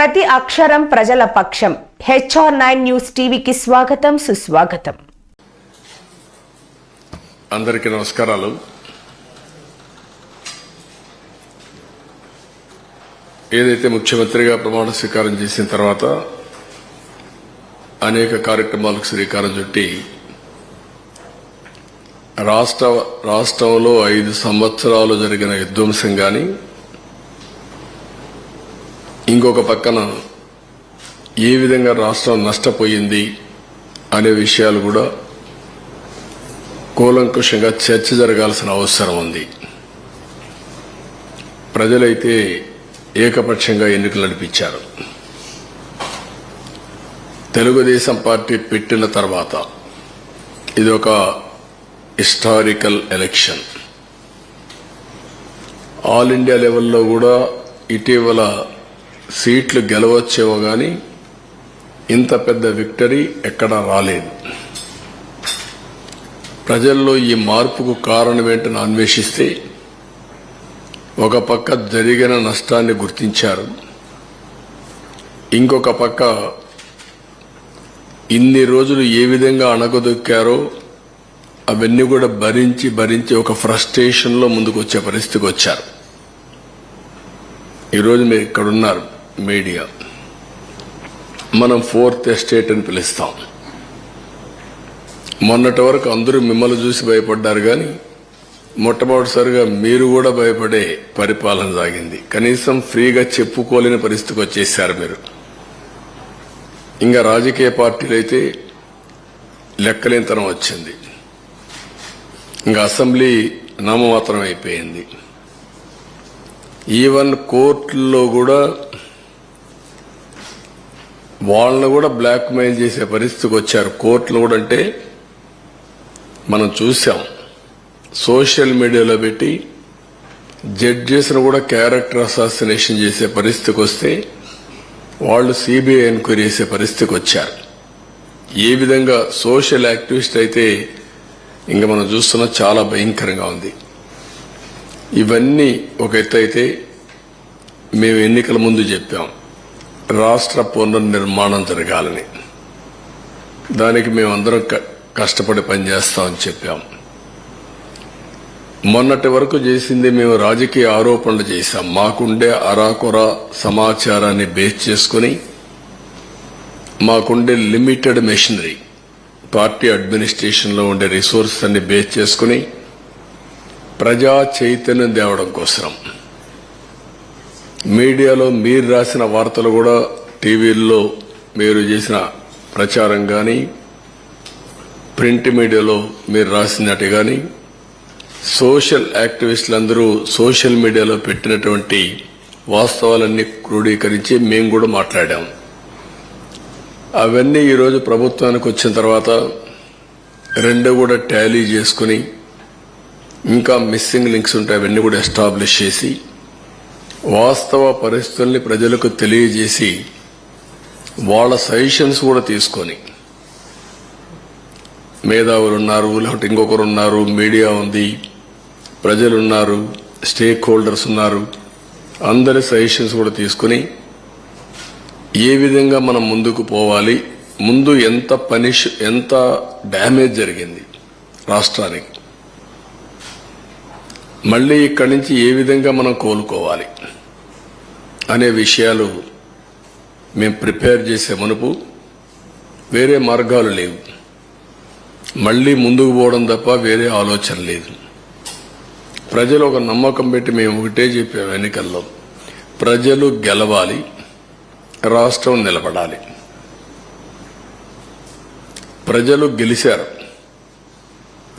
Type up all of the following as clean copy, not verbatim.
ప్రతి అక్షరం ప్రజల పక్షం. HR9 న్యూస్ టీవీకి స్వాగతం, సుస్వాగతం. అందరికీ నమస్కారాలు. ఏదైతే ముఖ్యమంత్రిగా ప్రమాణ స్వీకారం చేసిన తర్వాత అనేక కార్యక్రమాలకు శ్రీకారం చుట్టి రాష్ట్రంలో 5 సంవత్సరాలు జరిగిన విధ్వంసం కానీ, ఇంకొక పక్కన ఏ విధంగా రాష్ట్రం నష్టపోయింది అనే విషయాలు కూడా కూలంకుషంగా చర్చ జరగాల్సిన అవసరం ఉంది. ప్రజలైతే ఏకపక్షంగా ఎన్నికలు నడిపించారు. తెలుగుదేశం పార్టీ పెట్టిన తర్వాత ఇది ఒక హిస్టారికల్ ఎలక్షన్. ఆల్ ఇండియా లెవెల్లో కూడా ఇటీవల సీట్లు గెలవచ్చేమో కానీ ఇంత పెద్ద విక్టరీ ఎక్కడా రాలేదు. ప్రజల్లో ఈ మార్పుకు కారణమేంటని అన్వేషిస్తే ఒక పక్క జరిగిన నష్టాన్ని గుర్తించారు, ఇంకొక పక్క ఇన్ని రోజులు ఏ విధంగా అణగదొక్కారో అవన్నీ కూడా భరించి ఒక ఫ్రస్ట్రేషన్లో ముందుకు వచ్చే పరిస్థితికి వచ్చారు. ఈరోజు మీరు ఇక్కడున్నారు మీడియా, మనం 4th ఎస్టేట్ అని పిలుస్తాం. మొన్నటి వరకు అందరూ మిమ్మల్ని చూసి భయపడ్డారు కానీ మొట్టమొదటిసారిగా మీరు కూడా భయపడే పరిపాలన సాగింది. కనీసం ఫ్రీగా చెప్పుకోలేని పరిస్థితికి వచ్చేసారు మీరు. ఇంకా రాజకీయ పార్టీలు అయితే లెక్కలేనితనం వచ్చింది. ఇంకా అసెంబ్లీ నామమాత్రం అయిపోయింది. ఈవెన్ కోర్టుల్లో కూడా వాళ్ళని కూడా బ్లాక్ మెయిల్ చేసే పరిస్థితికి వచ్చారు. కోర్టులు కూడా అంటే మనం చూసాం, సోషల్ మీడియాలో పెట్టి జడ్జెస్ను కూడా క్యారెక్టర్ అసాసినేషన్ చేసే పరిస్థితికి వస్తే వాళ్ళు సిబిఐ ఎంక్వైరీ చేసే పరిస్థితికి వచ్చారు. ఏ విధంగా సోషల్ యాక్టివిస్ట్ అయితే ఇంకా మనం చూస్తున్నా చాలా భయంకరంగా ఉంది. ఇవన్నీ ఒక ఎత్తు అయితే, మేము ఎన్నికల ముందు చెప్పాం రాష్ట్ర పునర్నిర్మాణం జరగాలని. దానికి మేమందరం కష్టపడి పనిచేస్తామని చెప్పాం. మొన్నటి వరకు చేసింది మేము రాజకీయ ఆరోపణలు చేశాం. మాకుండే అరాకొర సమాచారాన్ని బేస్ చేసుకుని, మాకుండే లిమిటెడ్ మెషినరీ, పార్టీ అడ్మినిస్ట్రేషన్లో ఉండే రిసోర్స్ అన్ని బేస్ చేసుకుని ప్రజా చైతన్యం తేవడం కోసం మీడియాలో మీరు రాసిన వార్తలు కూడా, టీవీల్లో మీరు చేసిన ప్రచారం కానీ, ప్రింట్ మీడియాలో మీరు రాసినట్టు కానీ, సోషల్ యాక్టివిస్టులందరూ సోషల్ మీడియాలో పెట్టినటువంటి వాస్తవాలన్నీ క్రోడీకరించి మేము కూడా మాట్లాడాం. అవన్నీ ఈరోజు ప్రభుత్వానికి వచ్చిన తర్వాత రెండు కూడా టాలీ చేసుకుని, ఇంకా మిస్సింగ్ లింక్స్ ఉంటాయి అవన్నీ కూడా ఎస్టాబ్లిష్ చేసి వాస్తవ పరిస్థితుల్ని ప్రజలకు తెలియజేసి వాళ్ళ సజెషన్స్ కూడా తీసుకొని, మేధావులు ఉన్నారు, లేకపోతే ఇంకొకరు ఉన్నారు, మీడియా ఉంది, ప్రజలున్నారు, స్టేక్ హోల్డర్స్ ఉన్నారు, అందరి సజెషన్స్ కూడా తీసుకుని ఏ విధంగా మనం ముందుకు పోవాలి, ముందు ఎంత డ్యామేజ్ జరిగింది రాష్ట్రానికి, మళ్ళీ ఇక్కడి నుంచి ఏ విధంగా మనం కోలుకోవాలి అనే విషయాలు మేము ప్రిపేర్ చేసే మునుపు వేరే మార్గాలు లేవు. మళ్ళీ ముందుకు పోవడం తప్ప వేరే ఆలోచన లేదు. ప్రజలు ఒక నమ్మకం పెట్టి మేము ఒకటే చెప్పాము ఎన్నికల్లో, ప్రజలు గెలవాలి, రాష్ట్రం నిలబడాలి. ప్రజలు గెలిచారు,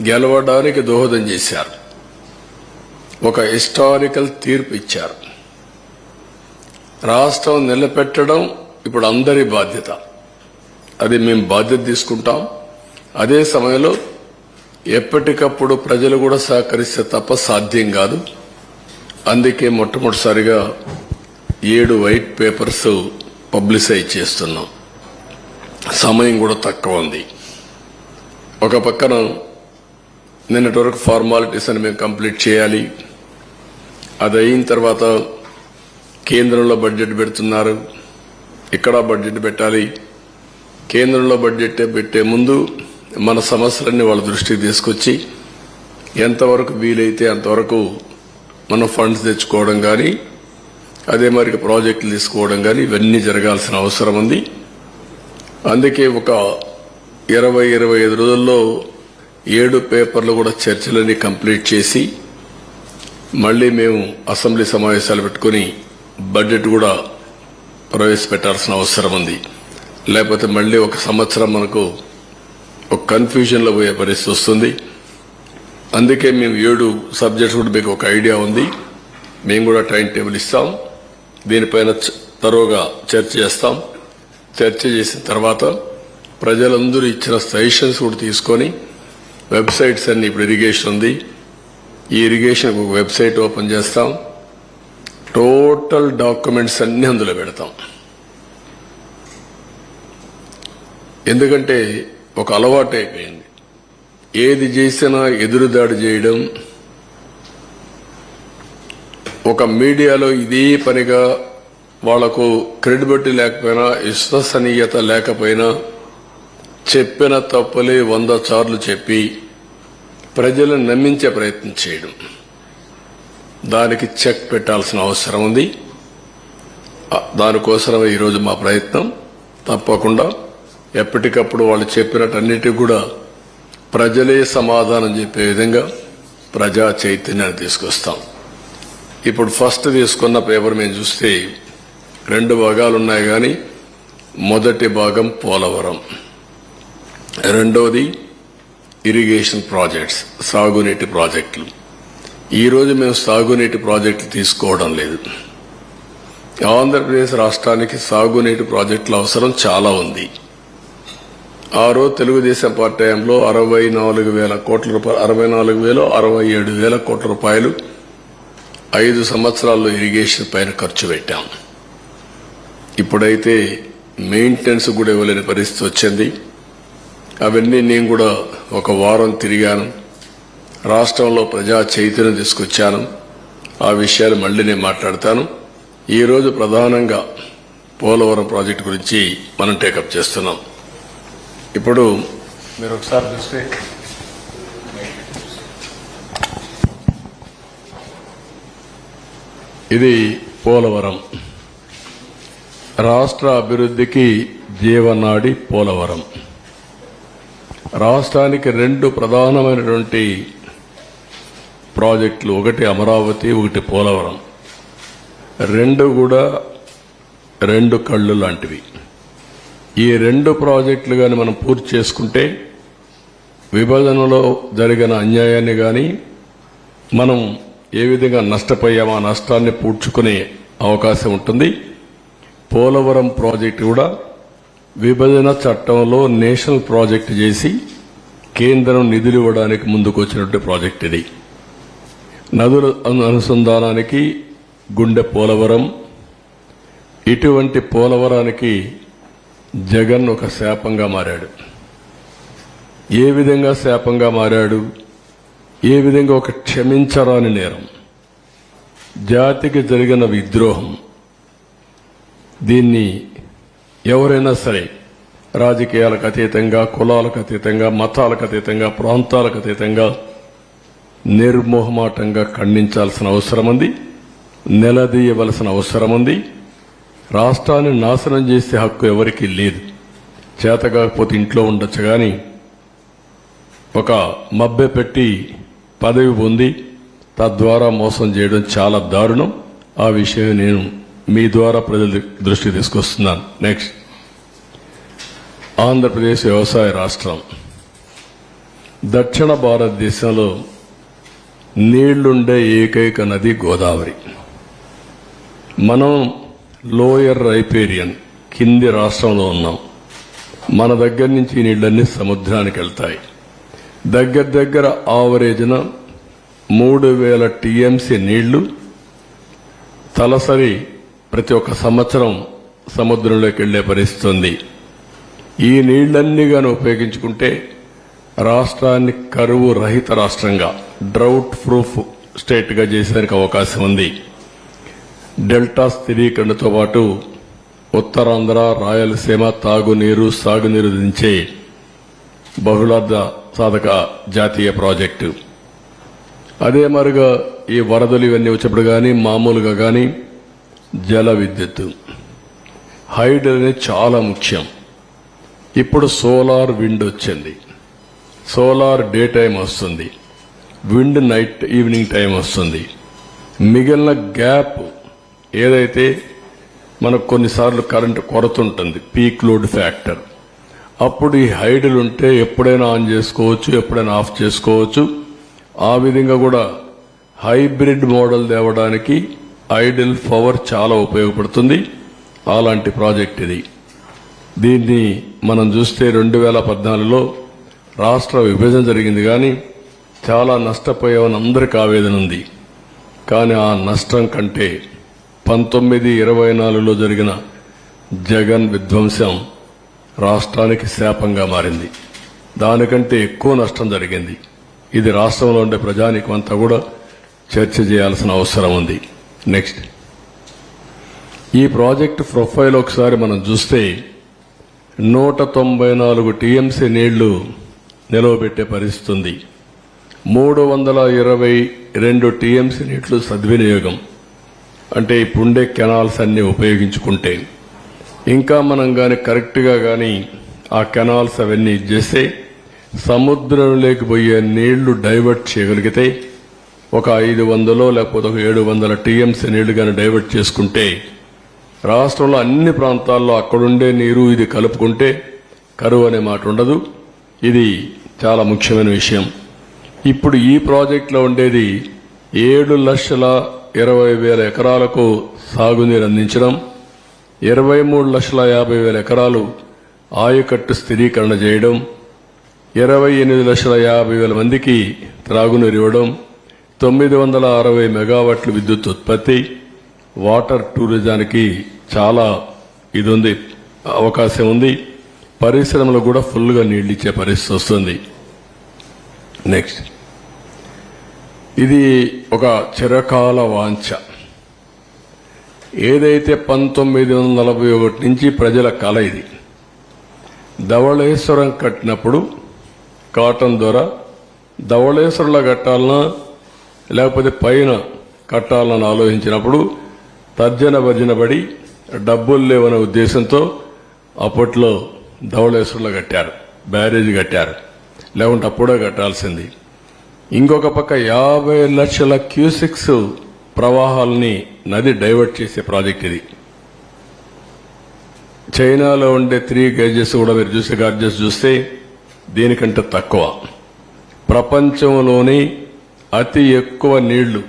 గెలవడానికి దోహదం చేశారు, ఒక హిస్టారికల్ తీర్పు ఇచ్చారు. రాష్ట్రం నిలబెట్టడం ఇప్పుడు అందరి బాధ్యత. అది మేము బాధ్యత తీసుకుంటాం. అదే సమయంలో ఎప్పటికప్పుడు ప్రజలు కూడా సహకరిస్తే తప్ప సాధ్యం కాదు. అందుకే మొట్టమొదటిసారిగా 7 వైట్ పేపర్స్ పబ్లిసైజ్ చేస్తున్నాం. సమయం కూడా తక్కువ ఉంది. ఒక పక్కన నిన్నటి వరకు ఫార్మాలిటీస్ అని మేము కంప్లీట్ చేయాలి. అది అయిన తర్వాత కేంద్రంలో బడ్జెట్ పెడుతున్నారు, ఇక్కడ బడ్జెట్ పెట్టాలి, కేంద్రంలో బడ్జెట్ పెట్టే ముందు మన సమస్యలన్నీ వాళ్ళ దృష్టికి తీసుకొచ్చి ఎంతవరకు వీలైతే అంతవరకు మనం ఫండ్స్ తెచ్చుకోవడం కానీ, అదే మరి ప్రాజెక్టులు తీసుకోవడం కానీ ఇవన్నీ జరగాల్సిన అవసరం ఉంది. అందుకే ఒక 20-25 రోజుల్లో 7 పేపర్లు కూడా చర్చలన్నీ కంప్లీట్ చేసి మళ్లీ మేము అసెంబ్లీ సమావేశాలు పెట్టుకుని బడ్జెట్ కూడా ప్రవేశపెట్టాల్సిన అవసరం ఉంది. లేకపోతే మళ్లీ ఒక సంవత్సరం మనకు ఒక కన్ఫ్యూజన్లో పోయే పరిస్థితి వస్తుంది. అందుకే మేము 7 సబ్జెక్ట్స్ కూడా మీకు ఒక ఐడియా ఉంది. మేము కూడా టైం టేబుల్ ఇస్తాం, దీనిపైన తరోగా చర్చ చేస్తాం. చర్చ చేసిన తర్వాత ప్రజలందరూ ఇచ్చిన సజెషన్స్ కూడా తీసుకొని వెబ్సైట్స్ అన్ని, ఇప్పుడు ఇరిగేషన్ ఉంది, ఈ ఇరిగేషన్ ఒక వెబ్సైట్ ఓపెన్ చేస్తాం, టోటల్ డాక్యుమెంట్స్ అన్ని అందులో పెడతాం. ఎందుకంటే ఒక అలవాటు అయిపోయింది, ఏది చేసినా ఎదురుదాడి చేయడం. ఒక మీడియాలో ఇదే పనిగా వాళ్లకు క్రెడిబిలిటీ లేకపోయినా, విశ్వసనీయత లేకపోయినా చెప్పిన తప్పులే 100 సార్లు చెప్పి ప్రజలను నమ్మించే ప్రయత్నం చేయడం, దానికి చెక్ పెట్టాల్సిన అవసరం ఉంది. దానికోసమే ఈరోజు మా ప్రయత్నం. తప్పకుండా ఎప్పటికప్పుడు వాళ్ళు చెప్పినట్టన్నిటికీ కూడా ప్రజలే సమాధానం చెప్పే విధంగా ప్రజా చైతన్యాన్ని తీసుకొస్తాం. ఇప్పుడు ఫస్ట్ తీసుకున్న పేపర్ మేము చూస్తే 2 భాగాలు ఉన్నాయి. కానీ మొదటి భాగం పోలవరం, రెండవది ఇరిగేషన్ ప్రాజెక్ట్స్, సాగునీటి ప్రాజెక్టులు. ఈరోజు మేము సాగునీటి ప్రాజెక్టులు తీసుకోవడం లేదు. ఆంధ్రప్రదేశ్ రాష్ట్రానికి సాగునీటి ప్రాజెక్టుల అవసరం చాలా ఉంది. ఆ రోజు తెలుగుదేశం పార్టీ హయాంలో 64,000 కోట్ల రూపాయలు, 67,000 కోట్ల రూపాయలు 5 సంవత్సరాల్లో ఇరిగేషన్ పైన ఖర్చు పెట్టాం. ఇప్పుడైతే మెయింటెనెన్స్ కూడా ఇవ్వలేని పరిస్థితి వచ్చింది. అవన్నీ నేను కూడా ఒక వారం తిరిగాను, రాష్ట్రంలో ప్రజా చైతన్యం తీసుకొచ్చాను. ఆ విషయాలు మళ్లీ నేను మాట్లాడతాను. ఈరోజు ప్రధానంగా పోలవరం ప్రాజెక్టు గురించి మనం టేకప్ చేస్తున్నాం. ఇప్పుడు మీరు ఒకసారి చూస్తే ఇది పోలవరం, రాష్ట్ర అభివృద్ధికి జీవనాడి పోలవరం. రాష్ట్రానికి 2 ప్రధానమైనటువంటి ప్రాజెక్టులు, ఒకటి అమరావతి, ఒకటి పోలవరం. 2 కూడా 2 కళ్ళు లాంటివి. ఈ 2 ప్రాజెక్టులు కానీ మనం పూర్తి చేసుకుంటే విభజనలో జరిగిన అన్యాయాన్ని కానీ, మనం ఏ విధంగా నష్టపోయామో ఆ నష్టాన్ని పూడ్చుకునే అవకాశం ఉంటుంది. పోలవరం ప్రాజెక్టు కూడా విభజన చట్టంలో నేషనల్ ప్రాజెక్టు చేసి కేంద్రం నిధులు ఇవ్వడానికి ముందుకు వచ్చినటువంటి ప్రాజెక్ట్ ఇది. నదుల అనుసంధానానికి గుండె పోలవరం. ఇటువంటి పోలవరానికి జగన్ ఒక శాపంగా మారాడు. ఏ విధంగా శాపంగా మారాడు? ఏ విధంగా ఒక క్షమించరాని నేరం, జాతికి జరిగిన విద్రోహం. దీన్ని ఎవరైనా సరే రాజకీయాలకు అతీతంగా, కులాలకు అతీతంగా, మతాలకు అతీతంగా, ప్రాంతాలకు అతీతంగా నిర్మోహమాటంగా ఖండించాల్సిన అవసరం ఉంది, నిలదీయవలసిన అవసరం ఉంది. రాష్ట్రాన్ని నాశనం చేసే హక్కు ఎవరికీ లేదు. చేతకాకపోతే ఇంట్లో ఉండొచ్చు, కానీ ఒక మభ్య పెట్టి పదవి పొంది తద్వారా మోసం చేయడం చాలా దారుణం. ఆ విషయం నేను మీ ద్వారా ప్రజల దృష్టికి తీసుకొస్తున్నాను. నెక్స్ట్, ఆంధ్రప్రదేశ్ వ్యవసాయ రాష్ట్రం. దక్షిణ భారతదేశంలో నీళ్లుండే ఏకైక నది గోదావరి. మనం లోయర్ రైపేరియన్ కింది రాష్ట్రంలో ఉన్నాం. మన దగ్గర నుంచి ఈ నీళ్లన్నీ సముద్రానికి వెళ్తాయి. దగ్గర ఆవరేజ్న 3,000 టీఎంసీ నీళ్లు తలసరి ప్రతి ఒక్క సంవత్సరం సముద్రంలోకి వెళ్లే పరిస్థితి ఉంది. ఈ నీళ్లన్నీ గాని ఉపయోగించుకుంటే రాష్ట్రాన్ని కరువు రహిత రాష్ట్రంగా, డ్రౌట్ ప్రూఫ్ స్టేట్గా చేసేందుకు అవకాశం ఉంది. డెల్టా స్థిరీకరణతో పాటు ఉత్తరాంధ్ర రాయలసీమ తాగునీరు సాగునీరు దించే బహుళార్థ సాధక జాతీయ ప్రాజెక్టు. అదే మరుగా ఈ వరదలు ఇవన్నీ వచ్చినప్పుడు కానీ మామూలుగా కానీ జల విద్యుత్ హైడల్ అనేది చాలా ముఖ్యం. ఇప్పుడు సోలార్ విండ్ వచ్చింది, సోలార్ డే టైం వస్తుంది, విండ్ నైట్ ఈవినింగ్ టైం వస్తుంది. మిగిలిన గ్యాప్ ఏదైతే మనకు కొన్నిసార్లు కరెంటు కొరత ఉంటుంది, పీక్ లోడ్ ఫ్యాక్టర్, అప్పుడు ఈ హైడల్ ఉంటే ఎప్పుడైనా ఆన్ చేసుకోవచ్చు, ఎప్పుడైనా ఆఫ్ చేసుకోవచ్చు. ఆ విధంగా కూడా హైబ్రిడ్ మోడల్ తేవడానికి ఐడల్ పవర్ చాలా ఉపయోగపడుతుంది. అలాంటి ప్రాజెక్ట్ ఇది. దీన్ని మనం చూస్తే 2014లో రాష్ట్ర విభజన జరిగింది, కానీ చాలా నష్టపోయామని అందరికీ ఆవేదన ఉంది. కానీ ఆ నష్టం కంటే 1924లో జరిగిన జగన్ విధ్వంసం రాష్ట్రానికి శాపంగా మారింది. దానికంటే ఎక్కువ నష్టం జరిగింది. ఇది రాష్ట్రంలో ఉండే ప్రజానీకం అంతా కూడా చర్చ చేయాల్సిన అవసరం ఉంది. నెక్స్ట్, ఈ ప్రాజెక్టు ప్రొఫైల్ ఒకసారి మనం చూస్తే 194 టీఎంసీ నీళ్లు నిలవబెట్టే పరిస్థితి ఉంది. 322 టీఎంసీ నీళ్లు సద్వినియోగం, అంటే ఇప్పుడుండే కెనాల్స్ అన్ని ఉపయోగించుకుంటే. ఇంకా మనం కానీ కరెక్ట్గా కానీ ఆ కెనాల్స్ అవన్నీ చేస్తే సముద్రంలోకి పోయే నీళ్లు డైవర్ట్ చేయగలిగితే ఒక 500 లేకపోతే ఒక 700 టీఎంసీ నీళ్లు కానీ డైవర్ట్ చేసుకుంటే రాష్ట్రంలో అన్ని ప్రాంతాల్లో అక్కడుండే నీరు ఇది కలుపుకుంటే కరువు అనే మాట ఉండదు. ఇది చాలా ముఖ్యమైన విషయం. ఇప్పుడు ఈ ప్రాజెక్టులో ఉండేది 7,20,000 ఎకరాలకు సాగునీరు అందించడం, 23,50,000 ఎకరాలు ఆయకట్టు స్థిరీకరణ చేయడం, 28,50,000 మందికి త్రాగునీరు ఇవ్వడం, 960 మెగావాట్ల విద్యుత్ ఉత్పత్తి, వాటర్ టూరిజానికి చాలా ఇది ఉంది, అవకాశం ఉంది. పరిశ్రమలు కూడా ఫుల్గా నీళ్లు ఇచ్చే పరిస్థితి వస్తుంది. నెక్స్ట్, ఇది ఒక చిరకాల వాంఛ. ఏదైతే 1941 నుంచి ప్రజల కల ఇది. ధవళేశ్వరం కట్టినప్పుడు కాటన్ ద్వారా ధవళేశ్వరంలో కట్టాలన్నా లేకపోతే పైన కట్టాలని ఆలోచించినప్పుడు తర్జన భర్జన పడి డబ్బులు లేవనే ఉద్దేశంతో అప్పట్లో ధవళేశ్వరంలో కట్టారు, బ్యారేజ్ కట్టారు. లేకుంటే అప్పుడే కట్టాల్సింది. ఇంకొక పక్క 50 లక్షల క్యూసిక్స్ ప్రవాహాలని నది డైవర్ట్ చేసే ప్రాజెక్ట్ ఇది. చైనాలో ఉండే 3 గేజెస్ కూడా మీరు చూసే గార్జెస్ చూస్తే దీనికంటే తక్కువ. ప్రపంచంలోని అతి ఎక్కువ నీళ్లు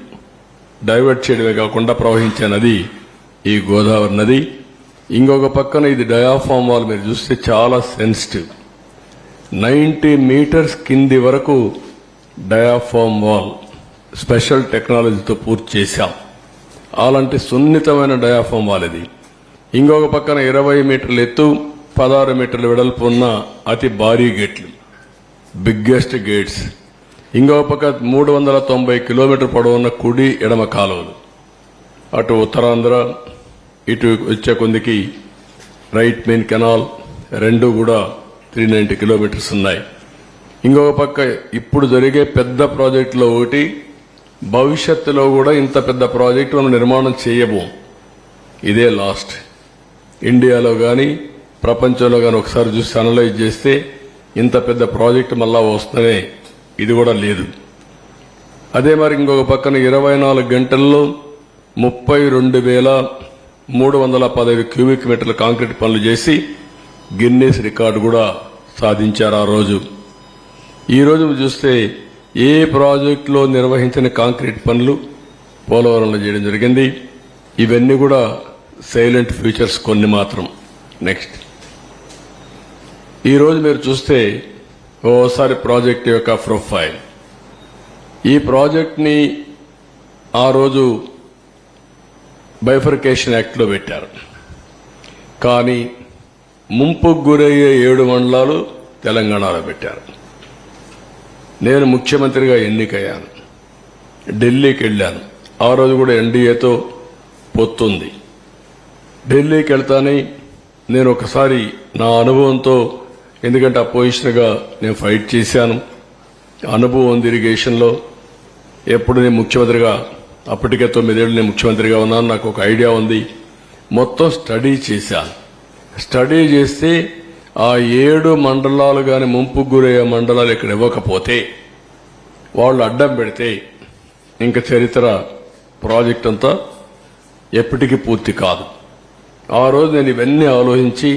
డైవర్ట్ చేయడమే కాకుండా ప్రవహించే నది ఈ గోదావరి నది. ఇంకొక పక్కన ఇది డయాఫామ్ వాల్ మీరు చూస్తే చాలా సెన్సిటివ్. 90 మీటర్స్ కింది వరకు డయాఫామ్ వాల్ స్పెషల్ టెక్నాలజీతో పూర్తి చేశాం. అలాంటి సున్నితమైన డయాఫామ్ వాల్ ఇది. ఇంకొక పక్కన 20 మీటర్ల ఎత్తు, 16 మీటర్ల వెడల్పు ఉన్న అతి భారీ గేట్లు, బిగ్గెస్ట్ గేట్స్. ఇంకొక పక్క 390 కిలోమీటర్ పొడవున్న కుడి ఎడమ కాలువలు. అటు ఉత్తరాంధ్ర ఇటు వచ్చే కొందికి రైట్ మెయిన్ కెనాల్ రెండు కూడా 390 కిలోమీటర్స్ ఉన్నాయి. ఇంకొక పక్క ఇప్పుడు జరిగే పెద్ద ప్రాజెక్టులో ఒకటి, భవిష్యత్తులో కూడా ఇంత పెద్ద ప్రాజెక్టు మనం నిర్మాణం చేయబోం. ఇదే లాస్ట్. ఇండియాలో కానీ ప్రపంచంలో కానీ ఒకసారి చూసి అనలైజ్ చేస్తే ఇంత పెద్ద ప్రాజెక్టు మళ్ళా వస్తుందనే ఇది కూడా లేదు. అదే మరి ఇంకొక పక్కన 24 గంటల్లో 32,315 క్యూబిక్ మీటర్ల కాంక్రీట్ పనులు చేసి గిన్నెస్ రికార్డు కూడా సాధించారు ఆ రోజు. ఈ రోజు చూస్తే ఏ ప్రాజెక్టులో నిర్వహించిన కాంక్రీట్ పనులు పోలవరంలో చేయడం జరిగింది. ఇవన్నీ కూడా సైలెంట్ ఫ్యూచర్స్ కొన్ని మాత్రం. నెక్స్ట్, ఈరోజు మీరు చూస్తే ఓసారి ప్రాజెక్ట్ యొక్క ప్రొఫైల్. ఈ ప్రాజెక్ట్ని ఆ రోజు బైఫర్కేషన్ యాక్ట్లో పెట్టారు. కానీ ముంపుకు గురయ్యే 7 మండలాలు తెలంగాణలో పెట్టారు. నేను ముఖ్యమంత్రిగా ఎన్నికయ్యాను, ఢిల్లీకి వెళ్ళాను. ఆ రోజు కూడా ఎన్డీఏతో పొత్తుంది. ఢిల్లీకి వెళ్తానని నేను ఒకసారి నా అనుభవంతో, ఎందుకంటే అపోజిషన్గా నేను ఫైట్ చేశాను, అనుభవం ఉంది ఇరిగేషన్లో. ఎప్పుడు నేను ముఖ్యమంత్రిగా, అప్పటికే 9 ఏళ్ళు నేను ముఖ్యమంత్రిగా ఉన్నాను, నాకు ఒక ఐడియా ఉంది. మొత్తం స్టడీ చేశాను. స్టడీ చేస్తే ఆ 7 మండలాలు కానీ ముంపుకు గురయ్యే మండలాలు ఇక్కడ ఇవ్వకపోతే, వాళ్ళు అడ్డం పెడితే ఇంకా చరిత్ర ప్రాజెక్ట్ అంతా ఎప్పటికీ పూర్తి కాదు. ఆ రోజు నేను ఇవన్నీ ఆలోచించి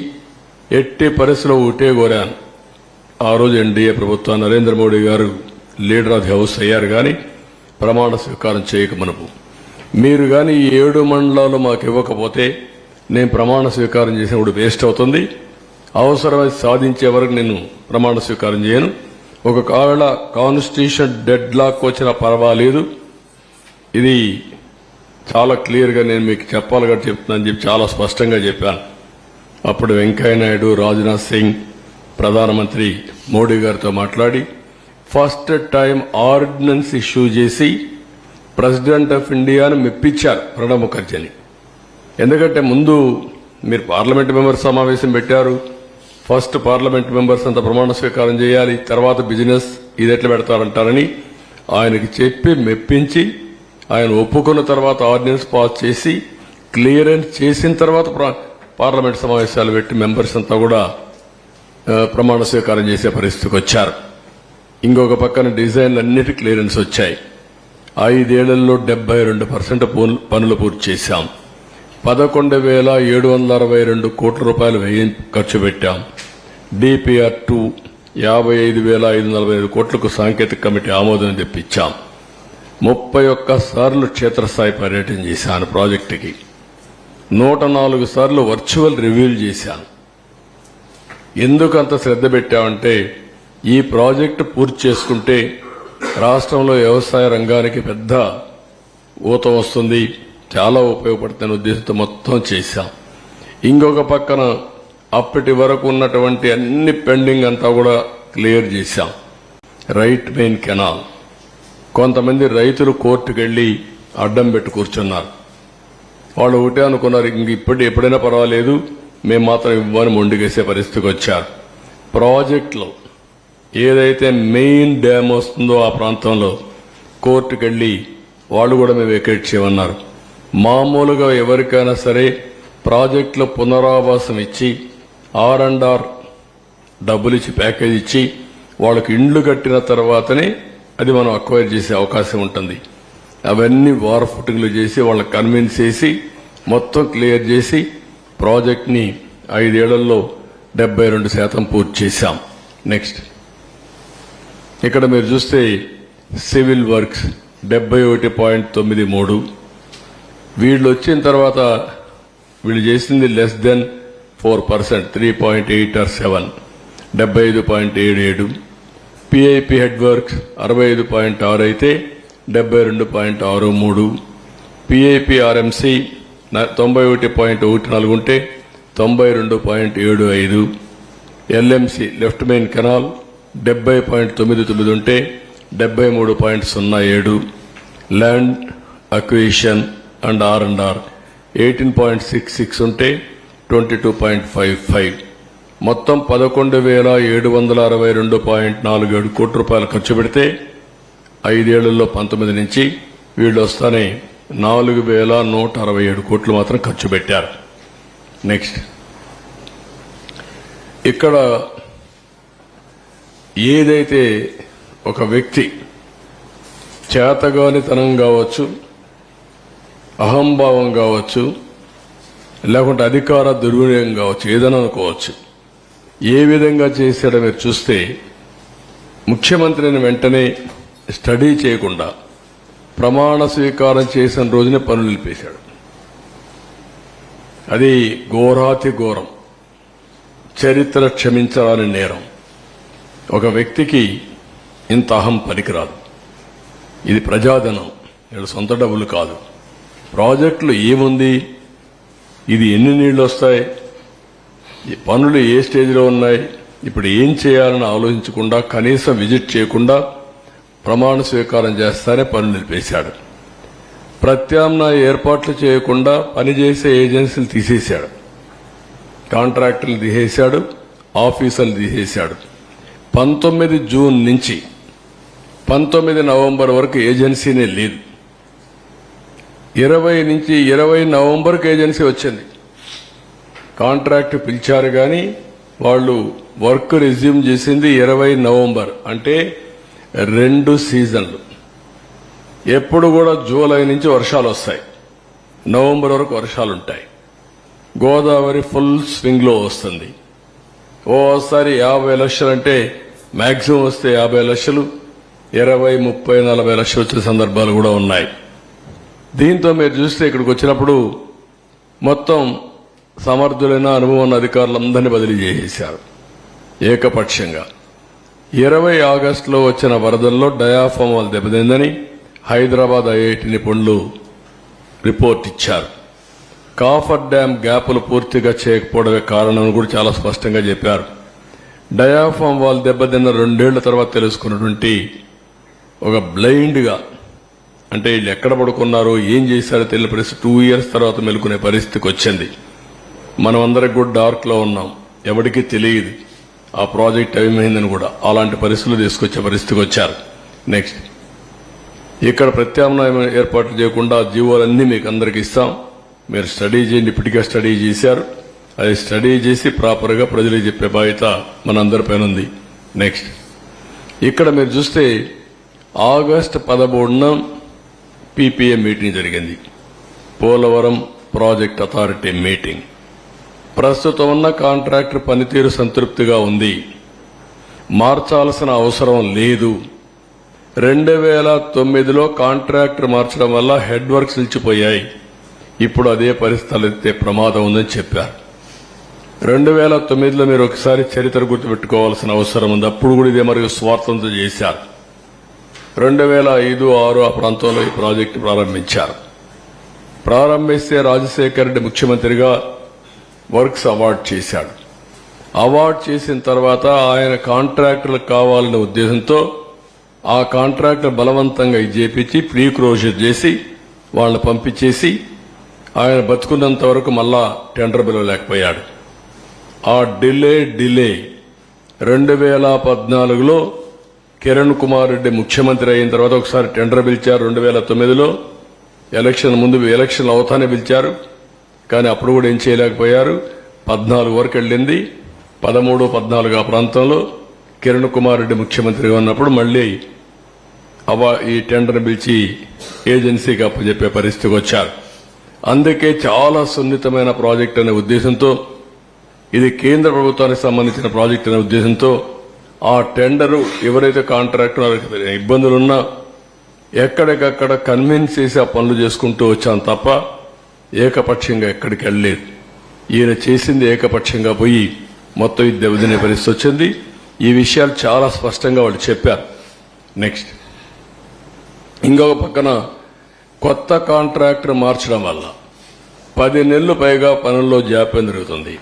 ఎట్టి పరిస్థితిలో ఒకటే కోరాను. ఆ రోజు ఎన్డీఏ ప్రభుత్వం, నరేంద్ర మోడీ గారు లీడర్ ఆఫ్ ది హౌస్ అయ్యారు, కానీ ప్రమాణ స్వీకారం చేయక మునుపు మీరు కానీ ఈ 7 మండలాలు మాకు ఇవ్వకపోతే నేను ప్రమాణ స్వీకారం చేసినప్పుడు వేస్ట్ అవుతుంది. అవసరమైతే సాధించే వరకు నేను ప్రమాణ స్వీకారం చేయను. ఒకవేళ కాన్స్టిట్యూషన్ డెడ్ లాక్ వచ్చినా పర్వాలేదు, ఇది చాలా క్లియర్గా నేను మీకు చెప్పాలిగా చెప్తున్నానని చెప్పి చాలా స్పష్టంగా చెప్పాను. అప్పుడు వెంకయ్య నాయుడు, రాజ్నాథ్ సింగ్, ప్రధానమంత్రి మోడీ గారితో మాట్లాడి ఫస్ట్ టైం ఆర్డినెన్స్ ఇష్యూ చేసి ప్రెసిడెంట్ ఆఫ్ ఇండియాను మెప్పించారు ప్రణబ్ ముఖర్జీని. ఎందుకంటే ముందు మీరు పార్లమెంట్ మెంబర్ సమావేశం పెట్టారు, ఫస్ట్ పార్లమెంట్ మెంబర్స్ అంతా ప్రమాణ స్వీకారం చేయాలి, తర్వాత బిజినెస్ ఇది ఎట్లా పెడతారంటారని ఆయనకి చెప్పి మెప్పించి ఆయన ఒప్పుకున్న తర్వాత ఆర్డినెన్స్ పాస్ చేసి క్లియరెన్స్ చేసిన తర్వాత పార్లమెంట్ సమావేశాలు పెట్టి మెంబర్స్ అంతా కూడా ప్రమాణ స్వీకారం చేసే పరిస్థితికి వచ్చారు. ఇంకొక పక్కన డిజైన్లు అన్నిటి క్లియరెన్స్ వచ్చాయి. 5 ఏళ్లలో 72% పనులు పూర్తి చేశాం. 11,762 కోట్ల రూపాయలు ఖర్చు పెట్టాం. డిపిఆర్ 2 55,545 కోట్లకు సాంకేతిక కమిటీ ఆమోదం తెప్పించాం. 31 సార్లు క్షేత్రస్థాయి పర్యటన చేశాను ప్రాజెక్టుకి. 104 సార్లు వర్చువల్ రివ్యూలు చేశాను. ఎందుకు అంత శ్రద్ధ పెట్టామంటే ఈ ప్రాజెక్టు పూర్తి చేసుకుంటే రాష్ట్రంలో వ్యవసాయ రంగానికి పెద్ద ఊత వస్తుంది, చాలా ఉపయోగపడుతున్న ఉద్దేశంతో మొత్తం చేశాం. ఇంకొక పక్కన అప్పటి వరకు ఉన్నటువంటి అన్ని పెండింగ్ అంతా కూడా క్లియర్ చేశాం. రైట్ మెయిన్ కెనాల్, కొంతమంది రైతులు కోర్టుకు వెళ్లి అడ్డం పెట్టి కూర్చున్నారు. వాళ్ళు ఒకటే అనుకున్నారు, ఇంక ఎప్పుడైనా పర్వాలేదు, మేము మాత్రం ఇవ్వని మొండిగేసే పరిస్థితికి వచ్చారు. ప్రాజెక్టులో ఏదైతే మెయిన్ డ్యామ్ వస్తుందో ఆ ప్రాంతంలో కోర్టుకు వెళ్లి వాళ్ళు కూడా మేము వెకేట్ చేయమన్నారు. మామూలుగా ఎవరికైనా సరే ప్రాజెక్టులో పునరావాసం ఇచ్చి R&R డబ్బులు ఇచ్చి ప్యాకేజ్ ఇచ్చి వాళ్ళకి ఇండ్లు కట్టిన తర్వాతనే అది మనం అక్వైర్ చేసే అవకాశం ఉంటుంది. అవన్నీ వార్ ఫుటింగ్లు చేసి వాళ్ళని కన్విన్స్ చేసి మొత్తం క్లియర్ చేసి ప్రాజెక్ట్ని 5 ఏళ్లలో 72% పూర్తి చేశాం. నెక్స్ట్ ఇక్కడ మీరు చూస్తే సివిల్ వర్క్స్ 71.93. వీళ్ళు వచ్చిన తర్వాత వీళ్ళు చేసింది less than 4%, 3.8 or 7, 75.77. PIP head works 65.6 అయితే 72.63. పిఐపి ఆర్ఎంసి 91.14 ఉంటే 92.75. ఎల్ఎంసి లెఫ్ట్ మెయిన్ కెనాల్ 70.99 ఉంటే 73.07. ల్యాండ్ అక్విజిషన్ అండ్ R&R 18.66 ఉంటే 22.55. మొత్తం 11,762.47 కోట్ల రూపాయలు ఖర్చు పెడితే 5 ఏళ్లలో 19 నుంచి వీళ్ళు వస్తానే 4,167 కోట్లు మాత్రం ఖర్చు పెట్టారు. నెక్స్ట్ ఇక్కడ ఏదైతే ఒక వ్యక్తి చేతగానితనం కావచ్చు, అహంభావం కావచ్చు, లేకుంటే అధికార దుర్వినియోగం కావచ్చు, ఏదైనా అనుకోవచ్చు, ఏ విధంగా చేశాడో మీరు చూస్తే ముఖ్యమంత్రిని వెంటనే స్టడీ చేయకుండా ప్రమాణ స్వీకారం చేసిన రోజునే పనులు నిలిపేశాడు. అది ఘోరాతి ఘోరం, చరిత్ర క్షమించరాని నేరం. ఒక వ్యక్తికి ఇంత అహం పనికిరాదు. ఇది ప్రజాధనం, వీళ్ళ సొంత డబ్బులు కాదు. ప్రాజెక్టులు ఏముంది, ఇది ఎన్ని నీళ్లు వస్తాయి, పనులు ఏ స్టేజ్లో ఉన్నాయి, ఇప్పుడు ఏం చేయాలని ఆలోచించకుండా కనీసం విజిట్ చేయకుండా ప్రమాణ స్వీకారం చేస్తానే పనులు నిలిపేశాడు. ప్రత్యామ్నాయ ఏర్పాట్లు చేయకుండా పనిచేసే ఏజెన్సీలు తీసేశాడు, కాంట్రాక్టర్లు తీసేశాడు, ఆఫీసర్లు తీసేశాడు. 19 జూన్ నుంచి 19 నవంబర్ వరకు ఏజెన్సీనే లేదు. 20 నుంచి 20 నవంబర్కి ఏజెన్సీ వచ్చింది. కాంట్రాక్ట్ పిలిచారు కానీ వాళ్ళు వర్క్ రిజ్యూమ్ చేసింది 20 నవంబర్. అంటే 2 సీజన్లు. ఎప్పుడు కూడా జూలై నుంచి వర్షాలు వస్తాయి, నవంబర్ వరకు వర్షాలు ఉంటాయి. గోదావరి ఫుల్ స్వింగ్లో వస్తుంది. ఓసారి 50 లక్షలు అంటే మ్యాక్సిమం వస్తే 50 లక్షలు, 20, 30, 40 లక్షలు వచ్చే సందర్భాలు కూడా ఉన్నాయి. దీంతో మీరు చూస్తే ఇక్కడికి వచ్చినప్పుడు మొత్తం సమర్థులైన అనుభవం ఉన్న అధికారులందరినీ బదిలీ చేసేశారు ఏకపక్షంగా. 20 ఆగస్టులో వచ్చిన వరదల్లో డయాఫామ్ వాళ్ళు దెబ్బతిందని హైదరాబాద్ ఐఐటి నిపుణులు రిపోర్ట్ ఇచ్చారు. కాఫర్ డ్యాం గ్యాపులు పూర్తిగా చేయకపోవడమే కారణం కూడా చాలా స్పష్టంగా చెప్పారు. డయాఫామ్ వాళ్ళు దెబ్బతిన్న 2 ఏళ్ల తర్వాత తెలుసుకున్నటువంటి ఒక బ్లైండ్గా, అంటే వీళ్ళు ఎక్కడ పడుకున్నారో ఏం చేశారో తెలియని పరిస్థితి 2 ఇయర్స్ తర్వాత మెలుకునే పరిస్థితికి వచ్చింది. మనం అందరికి కూడా డార్క్లో ఉన్నాం, ఎవరికీ తెలియదు ఆ ప్రాజెక్ట్ ఏమైందని కూడా. అలాంటి పరిస్థితులు తీసుకొచ్చే పరిస్థితికి వచ్చారు. నెక్స్ట్, ఇక్కడ ప్రత్యామ్నాయం ఏర్పాట్లు చేయకుండా జీవోలన్నీ మీకు అందరికి ఇస్తాం, మీరు స్టడీ చేయండి. ఇప్పటికే స్టడీ చేశారు, అది స్టడీ చేసి ప్రాపర్గా ప్రజలకు చెప్పే బాధ్యత మనందరిపైన ఉంది. నెక్స్ట్, ఇక్కడ మీరు చూస్తే ఆగస్టు 13న పీపీఏ మీటింగ్ జరిగింది, పోలవరం ప్రాజెక్ట్ అథారిటీ మీటింగ్. ప్రస్తుతం ఉన్న కాంట్రాక్టర్ పనితీరు సంతృప్తిగా ఉంది, మార్చాల్సిన అవసరం లేదు. 2009లో కాంట్రాక్టర్ మార్చడం వల్ల హెడ్ వర్క్స్ నిలిచిపోయాయి, ఇప్పుడు అదే పరిస్థితులు ఎత్తే ప్రమాదం ఉందని చెప్పారు. 2009లో మీరు ఒకసారి చరిత్ర గుర్తుపెట్టుకోవాల్సిన అవసరం ఉంది. అప్పుడు కూడా ఇదే మరియు స్వార్థంతో చేశారు. 2005, 2006 ఆ ప్రాంతంలో ఈ ప్రాజెక్టు ప్రారంభించారు. ప్రారంభిస్తే రాజశేఖర్ రెడ్డి ముఖ్యమంత్రిగా వర్క్స్ అవార్డు చేశాడు. అవార్డు చేసిన తర్వాత ఆయన కాంట్రాక్టర్లకు కావాలనే ఉద్దేశంతో ఆ కాంట్రాక్టర్ బలవంతంగా చేపించి ప్రీ క్లోజర్ చేసి వాళ్ళని పంపించేసి ఆయన బతుకున్నంత వరకు మళ్ళా టెండర్ పిలవలేకపోయాడు. ఆ డిలే 2014లో కిరణ్ కుమార్ రెడ్డి ముఖ్యమంత్రి అయిన తర్వాత ఒకసారి టెండర్ పిలిచారు. 2009లో ఎలక్షన్ ముందు ఎలక్షన్ అవుతానే పిలిచారు, కానీ అప్పుడు కూడా ఏం చేయలేకపోయారు. 14 వరకు వెళ్ళింది. 13, 14 ఆ ప్రాంతంలో కిరణ్ కుమార్ రెడ్డి ముఖ్యమంత్రిగా ఉన్నప్పుడు మళ్లీ ఈ టెండర్ పిలిచి ఏజెన్సీకి అప్పచెప్పే పరిస్థితికి వచ్చారు. అందుకే చాలా సున్నితమైన ప్రాజెక్ట్ అనే ఉద్దేశంతో, ఇది కేంద్ర ప్రభుత్వానికి సంబంధించిన ప్రాజెక్ట్ అనే ఉద్దేశంతో ఆ టెండరు ఎవరైతే కాంట్రాక్టర్ ఇబ్బందులున్నా ఎక్కడికక్కడ కన్విన్స్ చేసి ఆ పనులు చేసుకుంటూ వచ్చాం తప్ప ఏకపక్షంగా ఎక్కడికి వెళ్ళలేదు. ఈయన చేసింది ఏకపక్షంగా పోయి మొత్తం ఇది దెబ్బతినే పరిస్థితి వచ్చింది. ఈ విషయాలు చాలా స్పష్టంగా వాళ్ళు చెప్పారు. నెక్స్ట్, ఇంకొక పక్కన కొత్త కాంట్రాక్టర్ మార్చడం వల్ల 10 నెలలు పైగా పనుల్లో జాప్యం జరుగుతుంది.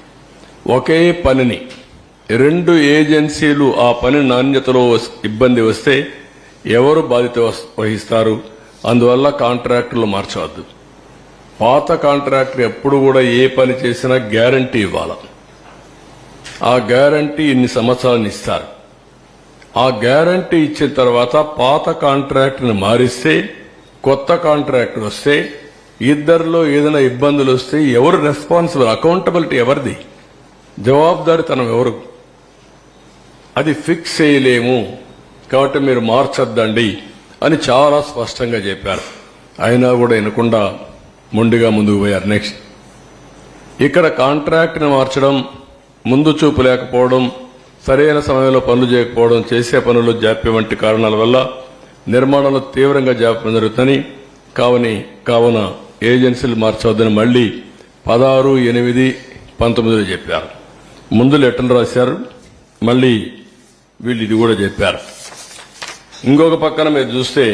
ఒకే పనిని 2 ఏజెన్సీలు ఆ పని నాణ్యతలో ఇబ్బంది వస్తే ఎవరు బాధ్యత వహిస్తారు? అందువల్ల కాంట్రాక్టర్లు మార్చవద్దు. పాత కాంట్రాక్టర్ ఎప్పుడు కూడా ఏ పని చేసినా గ్యారంటీ ఇవ్వాలి. ఆ గ్యారంటీ ఇన్ని సంవత్సరాలను ఇస్తారు. ఆ గ్యారంటీ ఇచ్చిన తర్వాత పాత కాంట్రాక్టర్ని మారిస్తే కొత్త కాంట్రాక్టర్ వస్తే ఇద్దరిలో ఏదైనా ఇబ్బందులు వస్తే ఎవరు రెస్పాన్సిబుల్? అకౌంటబిలిటీ ఎవరిది? జవాబుదారీతనం ఎవరు? అది ఫిక్స్ చేయలేము, కాబట్టి మీరు మార్చొద్దండి అని చాలా స్పష్టంగా చెప్పారు. అయినా కూడా వినకుండా మొండిగా ముందుకు పోయారు. నెక్స్ట్, ఇక్కడ కాంట్రాక్ట్ని మార్చడం, ముందు చూపు లేకపోవడం, సరైన సమయంలో పనులు చేయకపోవడం, చేసే పనుల్లో జాప్యం వంటి కారణాల వల్ల నిర్మాణంలో తీవ్రంగా జాప్యం జరుగుతుందని కావున ఏజెన్సీలు మార్చవద్దని మళ్లీ 16/8/19 చెప్పారు. ముందు లెటర్ రాశారు, మళ్లీ వీళ్ళు ఇది కూడా చెప్పారు. ఇంకొక పక్కన మీరు చూస్తే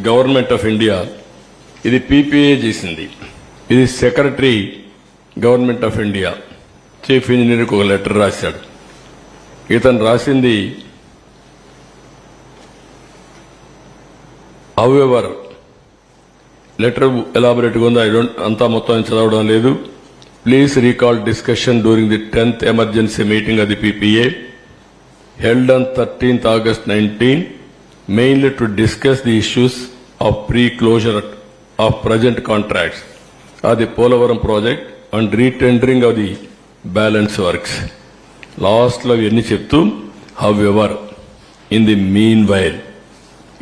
గవర్నమెంట్ ఆఫ్ ఇండియా ఇది పీపీఏ చేసింది. ఇది secretary government of India chief ఇంజనీర్కి ఒక లెటర్ రాశాడు. ఇతను రాసింది however లెటర్ ఎలాబొరేట్గా ఉందో అంతా మొత్తం చదవడం లేదు. Please recall discussion during the 10th emergency meeting of the PPA held on 13th August 19, mainly to discuss the issues of pre-closure of present contracts of the Polavaram project and retendering of the balance works. Last lo enni cheptu, however, in the meanwhile,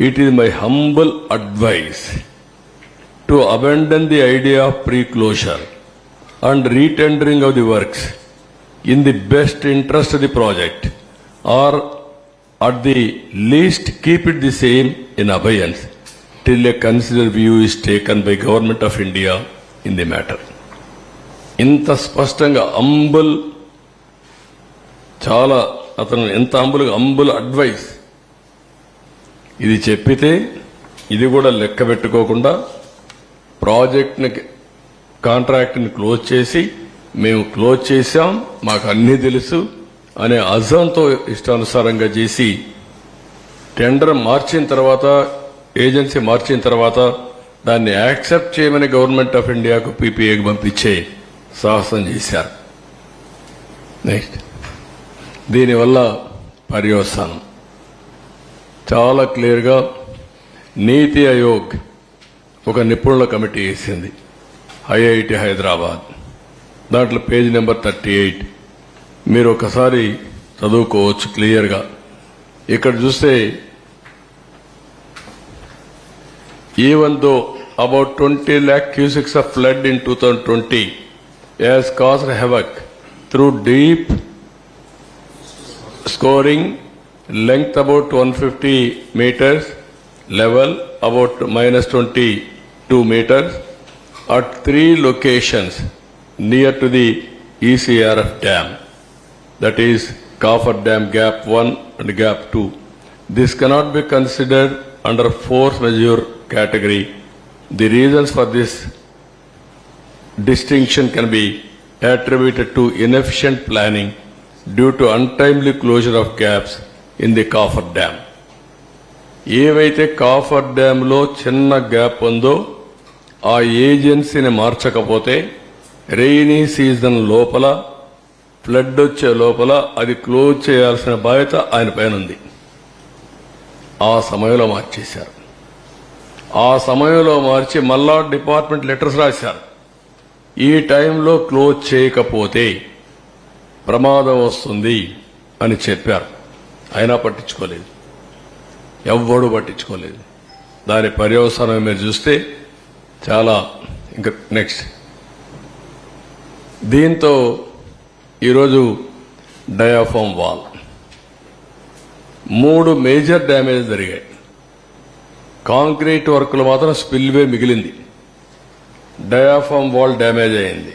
it is my humble advice to abandon the idea of pre-closure and retendering of the works in the best interest of the project, or at the least keep it the same in abeyance till a considered view is taken by Government of India in the matter. ఇంత స్పష్టంగా చాలా అతను ఎంత అంబుల్ advice ఇది చెప్పితే ఇది కూడా లెక్క పెట్టుకోకుండా ప్రాజెక్ట్ని కాంట్రాక్ట్ని క్లోజ్ చేసి మేము క్లోజ్ చేశాం, మాకు అన్నీ తెలుసు అనే అజంతో ఇష్టానుసారంగా చేసి టెండర్ మార్చిన తర్వాత, ఏజెన్సీ మార్చిన తర్వాత దాన్ని యాక్సెప్ట్ చేయమని గవర్నమెంట్ ఆఫ్ ఇండియాకు PPAకు పంపించే సాహసం చేశారు. నెక్స్ట్, దీనివల్ల పర్యవసానం చాలా క్లియర్గా నీతి ఆయోగ్ ఒక నిపుణుల కమిటీ వేసింది, IIT హైదరాబాద్. దాంట్లో పేజ్ నెంబర్ 38 మీరు ఒకసారి చదువుకోవచ్చు క్లియర్గా. ఇక్కడ చూస్తే even though about 20 lakh cusics of flood in 2020 has caused havoc through deep scoring, length about 150 meters, level about -22 meters at 3 locations near to the ECRF dam, that is Kafar Dam Gap 1 and Gap 2. This cannot be considered under force majeure category. The reasons for this distinction can be attributed to inefficient planning due to untimely closure of gaps in the Kafar Dam. ఏవైతే copper డ్యాంలో చిన్న gap ఉందో ఆ ఏజెన్సీని మార్చకపోతే rainy season లోపల, flood వచ్చే లోపల అది close చేయాల్సిన బాధ్యత ఆయన పైన ఉంది. ఆ సమయంలో మార్చేశారు. ఆ సమయంలో మార్చి మళ్ళా డిపార్ట్మెంట్ లెటర్స్ రాశారు. ఈ టైంలో క్లోజ్ చేయకపోతే ప్రమాదం వస్తుంది అని చెప్పారు. అయినా పట్టించుకోలేదు, ఎవ్వడూ పట్టించుకోలేదు. దాని పర్యవసానం మీరు చూస్తే చాలా. ఇంకా నెక్స్ట్, దీంతో ఈరోజు డయాఫామ్ వాల్ 3 మేజర్ డ్యామేజ్ జరిగాయి. కాంక్రీట్ వర్క్లు మాత్రం స్పిల్వే మిగిలింది, డయాఫామ్ వాల్ డ్యామేజ్ అయింది.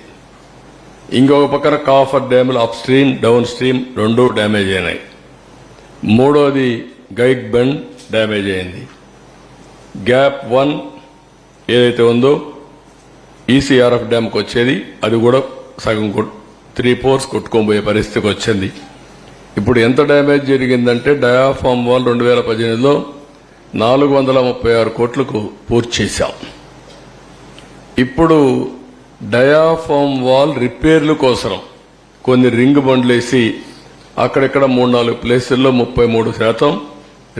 ఇంకొక పక్కన కాఫర్ డ్యాములు up stream, down stream 2 damage అయినాయి. మూడోది గైక్ బెండ్ డ్యామేజ్ అయింది. గ్యాప్ 1 ఏదైతే ఉందో ECRF డ్యామ్కి వచ్చేది, అది కూడా సగం 3/4 కొట్టుకోబోయే పరిస్థితికి వచ్చింది. ఇప్పుడు ఎంత డ్యామేజ్ జరిగిందంటే డయాఫామ్ వాల్ 2018లో 436 కోట్లకు పూర్తి చేశాం. ఇప్పుడు డయాఫామ్ వాల్ రిపేర్ల కోసం కొన్ని రింగ్ బండ్లేసి అక్కడెక్కడ 3-4 ప్లేసుల్లో 33%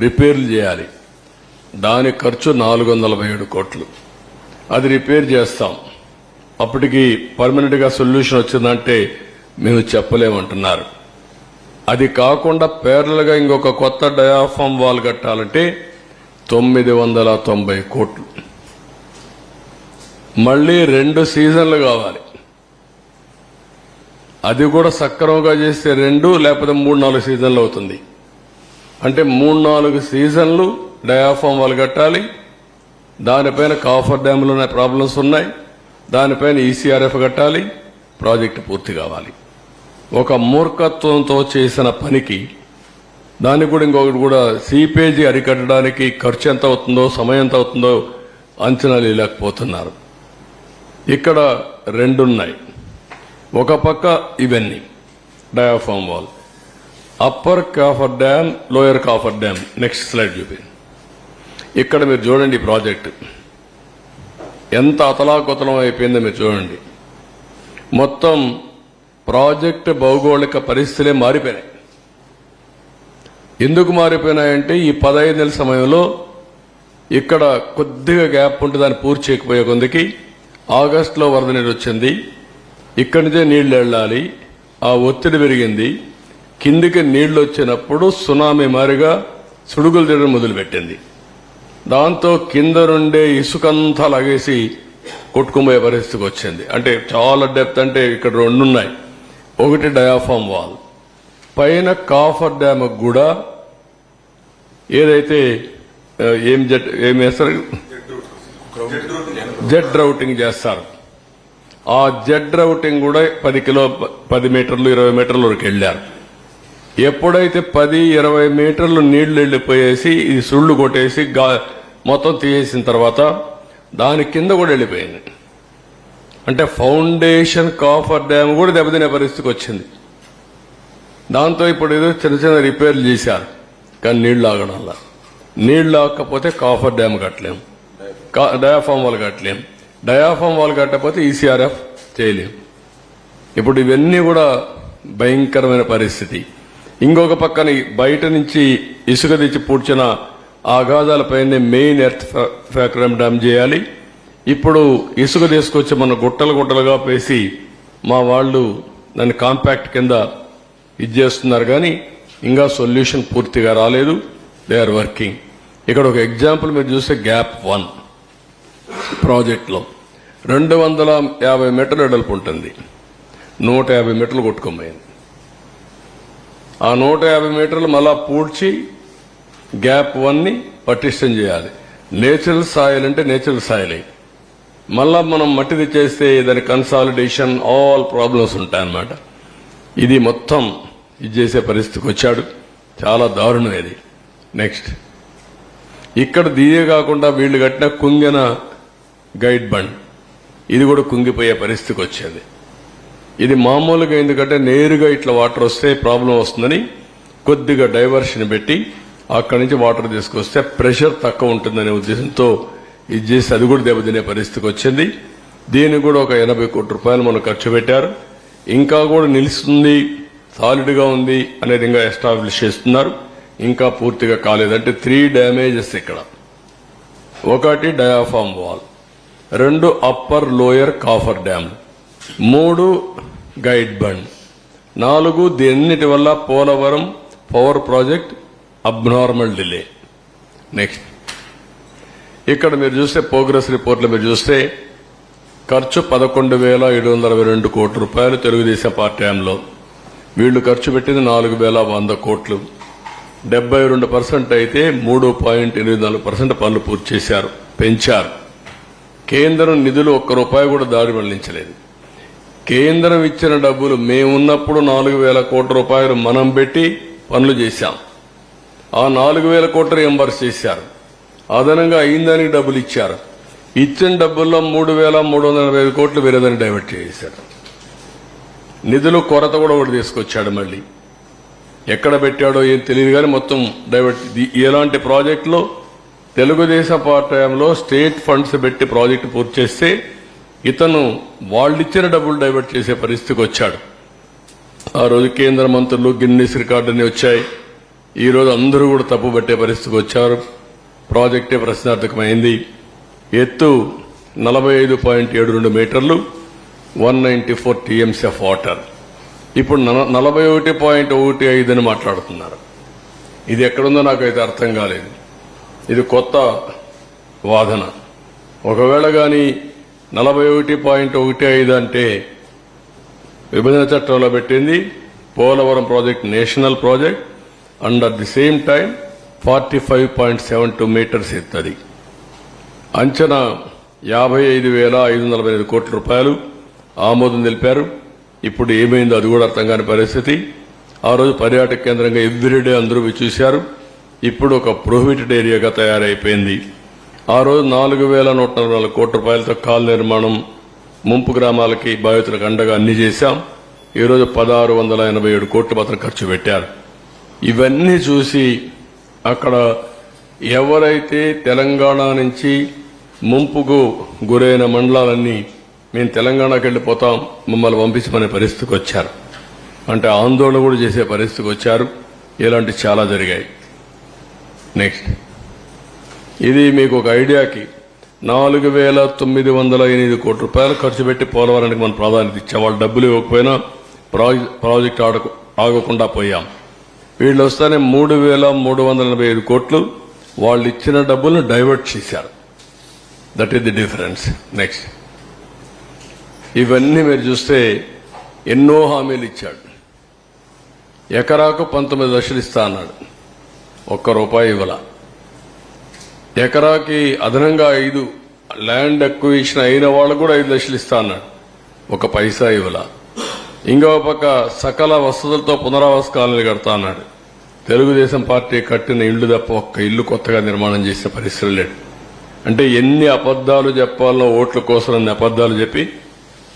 రిపేర్లు చేయాలి. దాని ఖర్చు 447 కోట్లు. అది రిపేర్ చేస్తాం. అప్పటికి పర్మనెంట్గా సొల్యూషన్ వచ్చిందంటే మేము చెప్పలేమంటున్నారు. అది కాకుండా పేర్లుగా ఇంకొక కొత్త డయాఫామ్ వాల్ కట్టాలంటే 990 కోట్లు. మళ్ళీ 2 సీజన్లు కావాలి. అది కూడా సక్రమంగా చేస్తే 2 లేకపోతే 3-4 సీజన్లు అవుతుంది. అంటే 3-4 సీజన్లు డయాఫామ్ వాల్ కట్టాలి. దానిపైన కాఫర్ డ్యాములోనే ప్రాబ్లమ్స్ ఉన్నాయి, దానిపైన ECRF కట్టాలి, ప్రాజెక్టు పూర్తి కావాలి. ఒక మూర్ఖత్వంతో చేసిన పనికి దానికి కూడా ఇంకొకటి కూడా సీపేజీ అరికట్టడానికి ఖర్చు ఎంత అవుతుందో, సమయం ఎంత అవుతుందో అంచనాలు లేకపోతున్నారు. ఇక్కడ 2 ఉన్నాయి. ఒక పక్క ఇవన్నీ diaphragm wall, upper coffer dam, lower coffer dam. Next slide చూపి. ఇక్కడ మీరు చూడండి ప్రాజెక్ట్. ఎంత అతలాకుతలం అయిపోయిందో మీరు చూడండి. మొత్తం ప్రాజెక్టు భౌగోళిక పరిస్థితులే మారిపోయినాయి. ఎందుకు మారిపోయినాయంటే ఈ 15 నెలల సమయంలో ఇక్కడ కొద్దిగా గ్యాప్ ఉంటే దాన్ని పూర్తి చేయకపోయే కొందికి ఆగస్టులో వరద నీరు వచ్చింది. ఇక్కడి నుంచే నీళ్లు వెళ్ళాలి. ఆ ఒత్తిడి పెరిగింది. కిందికి నీళ్లు వచ్చినప్పుడు సునామీ మారిగా సుడుగులు తిరగడం మొదలుపెట్టింది. దాంతో కింద నుండే ఇసుకంతా లాగేసి కొట్టుకుపోయే పరిస్థితికి వచ్చింది. అంటే చాలా డెప్త్. అంటే ఇక్కడ 2 ఉన్నాయి. ఒకటి డయాఫామ్ వాల్, పైన కాఫర్ డ్యామ్ కూడా ఏదైతే ఏం వేస్తారు, జెడ్ రౌటింగ్ చేస్తారు. ఆ జెడ్ రౌటింగ్ కూడా 10 మీటర్లు 20 మీటర్ల వరకు వెళ్ళారు. ఎప్పుడైతే 10-20 మీటర్లు నీళ్లు వెళ్ళిపోయేసి ఇది సుళ్ళు కొట్టేసి మొత్తం తీసేసిన తర్వాత దాని కింద కూడా వెళ్ళిపోయింది. అంటే ఫౌండేషన్ కాఫర్ డ్యామ్ కూడా దెబ్బతినే పరిస్థితికి వచ్చింది. దాంతో ఇప్పుడు ఏదో చిన్న చిన్న రిపేర్లు చేశారు. కానీ నీళ్లు ఆగడంలా. నీళ్లు ఆగకపోతే కాఫర్ డ్యామ్ కట్టలేం, డయాఫామ్ వాల్ కట్టలేం. డయాఫామ్ వాల్ కట్టకపోతే ఈసీఆర్ఎఫ్ చేయలేం. ఇప్పుడు ఇవన్నీ కూడా భయంకరమైన పరిస్థితి. ఇంకొక పక్కన బయట నుంచి ఇసుక తెచ్చి పూడ్చిన ఆఘాతాలపైనే మెయిన్ ఎర్త్ ఫ్యాక్టరీ డ్యామ్ చేయాలి. ఇప్పుడు ఇసుక తీసుకొచ్చి మన గుట్టలు గుట్టలుగా పేసి మా వాళ్ళు దాన్ని కాంపాక్ట్ కింద చేస్తున్నారు. కానీ ఇంకా సొల్యూషన్ పూర్తిగా రాలేదు. They are working. ఇక్కడ ఒక ఎగ్జాంపుల్ మీరు చూస్తే గ్యాప్ 1 ప్రాజెక్ట్లో 250 మీటర్లు వెడల్పు ఉంటుంది. 150 మీటర్లు కొట్టుకోమైంది. ఆ 150 మీటర్లు మళ్ళా పూడ్చి గ్యాప్ 1ని పటిష్టం చేయాలి. నేచురల్ సాయిల్ అంటే నేచురల్ సాయిల్. మళ్ళా మనం మట్టి తెచ్చేస్తే దాని కన్సాలిడేషన్ ఆల్ ప్రాబ్లమ్స్ ఉంటాయన్నమాట. ఇది మొత్తం ఇది చేసే పరిస్థితికి వచ్చాడు. చాలా దారుణం ఇది. నెక్స్ట్ ఇక్కడ దిగే కాకుండా వీళ్ళు కట్టిన కుంగిన గైడ్ బండ్ ఇది కూడా కుంగిపోయే పరిస్థితికి వచ్చింది. ఇది మామూలుగా ఎందుకంటే నేరుగా ఇట్లా వాటర్ వస్తే ప్రాబ్లం వస్తుందని కొద్దిగా డైవర్షన్ పెట్టి అక్కడి నుంచి వాటర్ తీసుకొస్తే ప్రెషర్ తక్కువ ఉంటుందనే ఉద్దేశంతో ఇది చేసి అది కూడా దెబ్బతినే పరిస్థితికి వచ్చింది. దీనికి కూడా ఒక 80 కోట్ల రూపాయలు మనం ఖర్చు పెట్టారు. ఇంకా కూడా నిలుస్తుంది, సాలిడ్ గా ఉంది అనేది ఇంకా ఎస్టాబ్లిష్ చేస్తున్నారు. ఇంకా పూర్తిగా కాలేదంటే 3 డ్యామేజెస్ ఇక్కడ. 1 diaphragm wall, 2 upper lower coffer dam, 3 guide bund, 4 దీన్నిటి వల్ల Polavaram power project abnormal delay. Next ఇక్కడ మీరు చూస్తే ప్రోగ్రెస్ రిపోర్ట్లో మీరు చూస్తే ఖర్చు 11,722 కోట్ల రూపాయలు తెలుగుదేశం పార్టీ హయాంలో. వీళ్లు ఖర్చు పెట్టింది 4,100 కోట్లు. 72% అయితే 3.84% పనులు పూర్తి చేశారు, పెంచారు. కేంద్రం నిధులు ₹1 కూడా దారి మళ్లించలేదు. కేంద్రం ఇచ్చిన డబ్బులు మేమున్నప్పుడు 4,000 కోట్ల రూపాయలు మనం పెట్టి పనులు చేశాం. ఆ 4,000 కోట్లు రియంబర్స్ చేశారు. అదనంగా అయిందానికి డబ్బులు ఇచ్చారు. ఇచ్చిన డబ్బుల్లో 3,385 కోట్లు వేరేదని డైవర్ట్ చేశారు. నిధులు కొరత కూడా ఒకటి తీసుకొచ్చాడు. మళ్ళీ ఎక్కడ పెట్టాడో ఏం తెలియదు కానీ మొత్తం డైవర్ట్. ఎలాంటి ప్రాజెక్టులో తెలుగుదేశం పార్టీలో స్టేట్ ఫండ్స్ పెట్టి ప్రాజెక్టు పూర్తి చేస్తే ఇతను వాళ్ళిచ్చిన డబ్బులు డైవర్ట్ చేసే పరిస్థితికి వచ్చాడు. ఆ రోజు కేంద్ర మంత్రులు గిన్నీస్ రికార్డుని వచ్చాయి. ఈ రోజు అందరూ కూడా తప్పు పట్టే పరిస్థితికి వచ్చారు. ప్రాజెక్టే ప్రశ్నార్థకమైంది. ఎత్తు 45.72 మీటర్లు, 194 టీఎంసీ ఆఫ్ వాటర్. ఇప్పుడు 41.15 అని మాట్లాడుతున్నారు. ఇది ఎక్కడుందో నాకైతే అర్థం కాలేదు. ఇది కొత్త వాదన. ఒకవేళ కానీ 41.15 అంటే విభజన చట్టంలో పెట్టింది Polavaram project national project. And at the same time 45.72 meters ఎత్తది. అంచనా 55,545 కోట్ల రూపాయలు ఆమోదం తెలిపారు. ఇప్పుడు ఏమైందో అది కూడా అర్థం కాని పరిస్థితి. ఆ రోజు పర్యాటక కేంద్రంగా ఎవ్రీడే అందరూ చూశారు. ఇప్పుడు ఒక ప్రొహిబిటెడ్ ఏరియాగా తయారైపోయింది. ఆ రోజు 4,144 కోట్ల రూపాయలతో కాల్ నిర్మాణం, ముంపు గ్రామాలకి బాధితులకు అండగా అన్ని చేశాం. ఈరోజు 1,687 కోట్లు మాత్రం ఖర్చు పెట్టారు. ఇవన్నీ చూసి అక్కడ ఎవరైతే తెలంగాణ నుంచి ముంపుకు గురైన మండలాలన్నీ మేము తెలంగాణకు వెళ్ళిపోతాం, మమ్మల్ని పంపించమనే పరిస్థితికి వచ్చారు. అంటే ఆందోళన కూడా చేసే పరిస్థితికి వచ్చారు. ఇలాంటి చాలా జరిగాయి. నెక్స్ట్, ఇది మీకు ఒక ఐడియాకి 4,908 కోట్ల రూపాయలు ఖర్చు పెట్టి పోలవరానికి మనం ప్రాధాన్యత ఇచ్చాం. వాళ్ళు డబ్బులు ఇవ్వకపోయినా ప్రాజెక్టు ఆగకుండా పోయాం. వీళ్ళు వస్తేనే 3,385 కోట్లు వాళ్ళు ఇచ్చిన డబ్బులను డైవర్ట్ చేశారు. That is the difference. Next, ఇవన్నీ మీరు చూస్తే ఎన్నో హామీలు ఇచ్చాడు. ఎకరాకు 19 లక్షలు ఇస్తా అన్నాడు, ఒక్క రూపాయి ఇవ్వాల. ఎకరాకి అదనంగా 5 ల్యాండ్ అక్విజిషన్ అయిన వాళ్ళు కూడా 5 లక్షలు ఇస్తా అన్నాడు, ఒక పైసా ఇవ్వాల. ఇంకో పక్క సకల వసతులతో పునరావాస కాలనీలు కడతా అన్నాడు. తెలుగుదేశం పార్టీ కట్టిన ఇళ్లు తప్ప ఒక్క ఇల్లు కొత్తగా నిర్మాణం చేసిన పరిస్థితులు లేడు. అంటే ఎన్ని అబద్దాలు చెప్పాలనో ఓట్ల కోసం అన్ని అబద్దాలు చెప్పి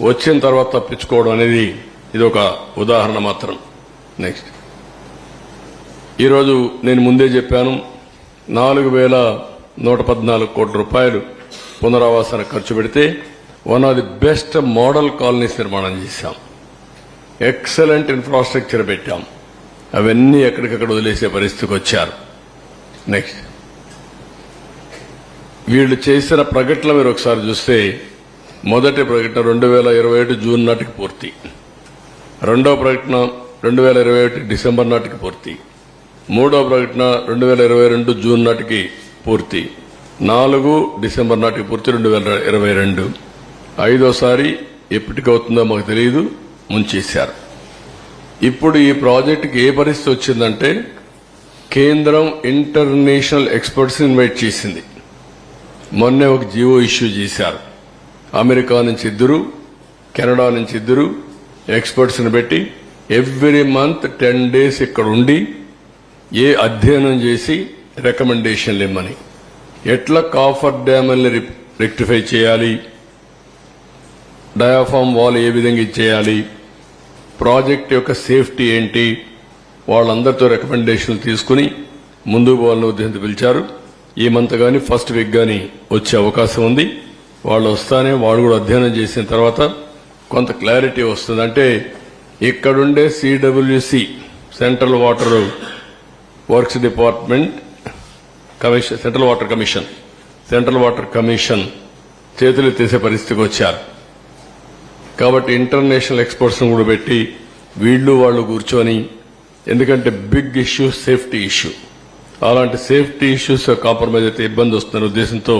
వచ్చిన తర్వాత తప్పించుకోవడం అనేది ఇది ఒక ఉదాహరణ మాత్రం. నెక్స్ట్, ఈరోజు నేను ముందే చెప్పాను, 4,114 కోట్ల రూపాయలు పునరావాసానికి ఖర్చు పెడితే one of the best model colonies నిర్మాణం చేశాం. ఎక్సలెంట్ ఇన్ఫ్రాస్ట్రక్చర్ పెట్టాం. అవన్నీ ఎక్కడికక్కడ వదిలేసే పరిస్థితికి వచ్చారు. నెక్స్ట్, వీళ్ళు చేసిన ప్రకటన మీరు ఒకసారి చూస్తే, మొదటి ప్రకటన 2021 జూన్ నాటికి పూర్తి, రెండవ ప్రకటన 2021 డిసెంబర్ నాటికి పూర్తి, మూడవ ప్రకటన 2022 జూన్ నాటికి పూర్తి, 4 డిసెంబర్ నాటికి పూర్తి 2022. ఐదోసారి ఎప్పటికవుతుందో మాకు తెలియదు, ముంచేశారు. ఇప్పుడు ఈ ప్రాజెక్టుకి ఏ పరిస్థితి వచ్చిందంటే, కేంద్రం ఇంటర్నేషనల్ ఎక్స్పర్ట్స్ ఇన్వైట్ చేసింది. మొన్నే ఒక జీవో ఇష్యూ చేశారు. అమెరికా నుంచి 2, కెనడా నుంచి 2 ఎక్స్పర్ట్స్ని పెట్టి ఎవ్రీ మంత్ 10 days ఇక్కడ ఉండి ఏ అధ్యయనం చేసి రికమెండేషన్లు ఇమ్మని, ఎట్లా కాఫర్ డ్యామ్ని రెక్టిఫై చేయాలి, డయాఫామ్ వాల్ ఏ విధంగా ఇచ్చేయాలి, ప్రాజెక్ట్ యొక్క సేఫ్టీ ఏంటి, వాళ్ళందరితో రికమెండేషన్లు తీసుకుని ముందుకు పోవాలని ఉద్దేశంతో పిలిచారు. ఈ మంత్ కానీ ఫస్ట్ వీక్ కానీ వచ్చే అవకాశం ఉంది. వాళ్ళు వస్తానే వాళ్ళు కూడా అధ్యయనం చేసిన తర్వాత కొంత క్లారిటీ వస్తుంది. అంటే ఇక్కడుండే CWC central water works department commission, central water commission చేతులు తీసే పరిస్థితికి వచ్చారు. కాబట్టి ఇంటర్నేషనల్ ఎక్స్పర్ట్స్ కూడా పెట్టి వీళ్ళు వాళ్ళు కూర్చొని, ఎందుకంటే బిగ్ ఇష్యూ సేఫ్టీ ఇష్యూ, అలాంటి సేఫ్టీ ఇష్యూస్ కాంప్రమైజ్ అయితే ఇబ్బంది వస్తున్న ఉద్దేశంతో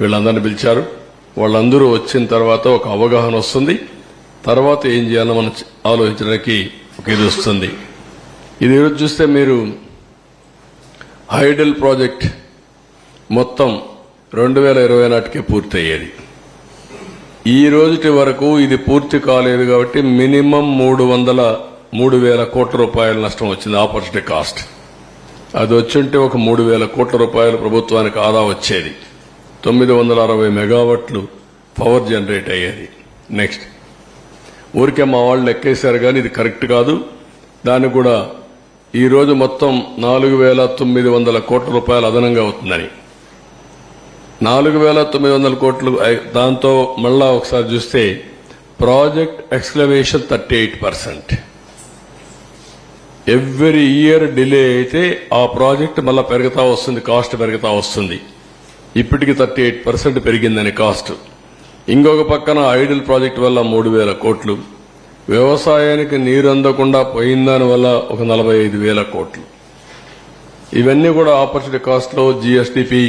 వీళ్ళందరినీ పిలిచారు. వాళ్ళందరూ వచ్చిన తర్వాత ఒక అవగాహన వస్తుంది. తర్వాత ఏం చేయాలో మనం ఆలోచించడానికి ఒక ఇది వస్తుంది. ఇది ఈరోజు చూస్తే మీరు హైడల్ ప్రాజెక్ట్ మొత్తం 2020 నాటికే పూర్తయ్యేది. ఈ రోజుటి వరకు ఇది పూర్తి కాలేదు కాబట్టి మినిమం 3,000 కోట్ల రూపాయల నష్టం వచ్చింది, ఆపర్చునిటీ కాస్ట్. అది వచ్చుంటే ఒక 3,000 కోట్ల రూపాయలు ప్రభుత్వానికి ఆదా వచ్చేది. 960 మెగావాట్లు పవర్ జనరేట్ అయ్యేది. నెక్స్ట్, ఊరికే మా వాళ్ళు లెక్కేశారు కానీ ఇది కరెక్ట్ కాదు. దానికి కూడా ఈరోజు మొత్తం 4,900 కోట్ల రూపాయలు అదనంగా అవుతుందని. 4,900 కోట్లు. దాంతో మళ్ళా ఒకసారి చూస్తే ప్రాజెక్ట్ ఎక్స్క్లవేషన్ 38%. ఎవ్రీ ఇయర్ డిలే అయితే ఆ ప్రాజెక్ట్ మళ్ళా పెరుగుతా వస్తుంది, కాస్ట్ పెరుగుతా వస్తుంది. ఇప్పటికి 38% పెరిగిందని కాస్ట్. ఇంకొక పక్కన ఐడల్ ప్రాజెక్ట్ వల్ల 3,000 కోట్లు, వ్యవసాయానికి నీరు అందకుండా పోయిందాని వల్ల ఒక 45,000 కోట్లు. ఇవన్నీ కూడా ఆపర్చునిటీ కాస్ట్ లో జీఎస్టీపీ,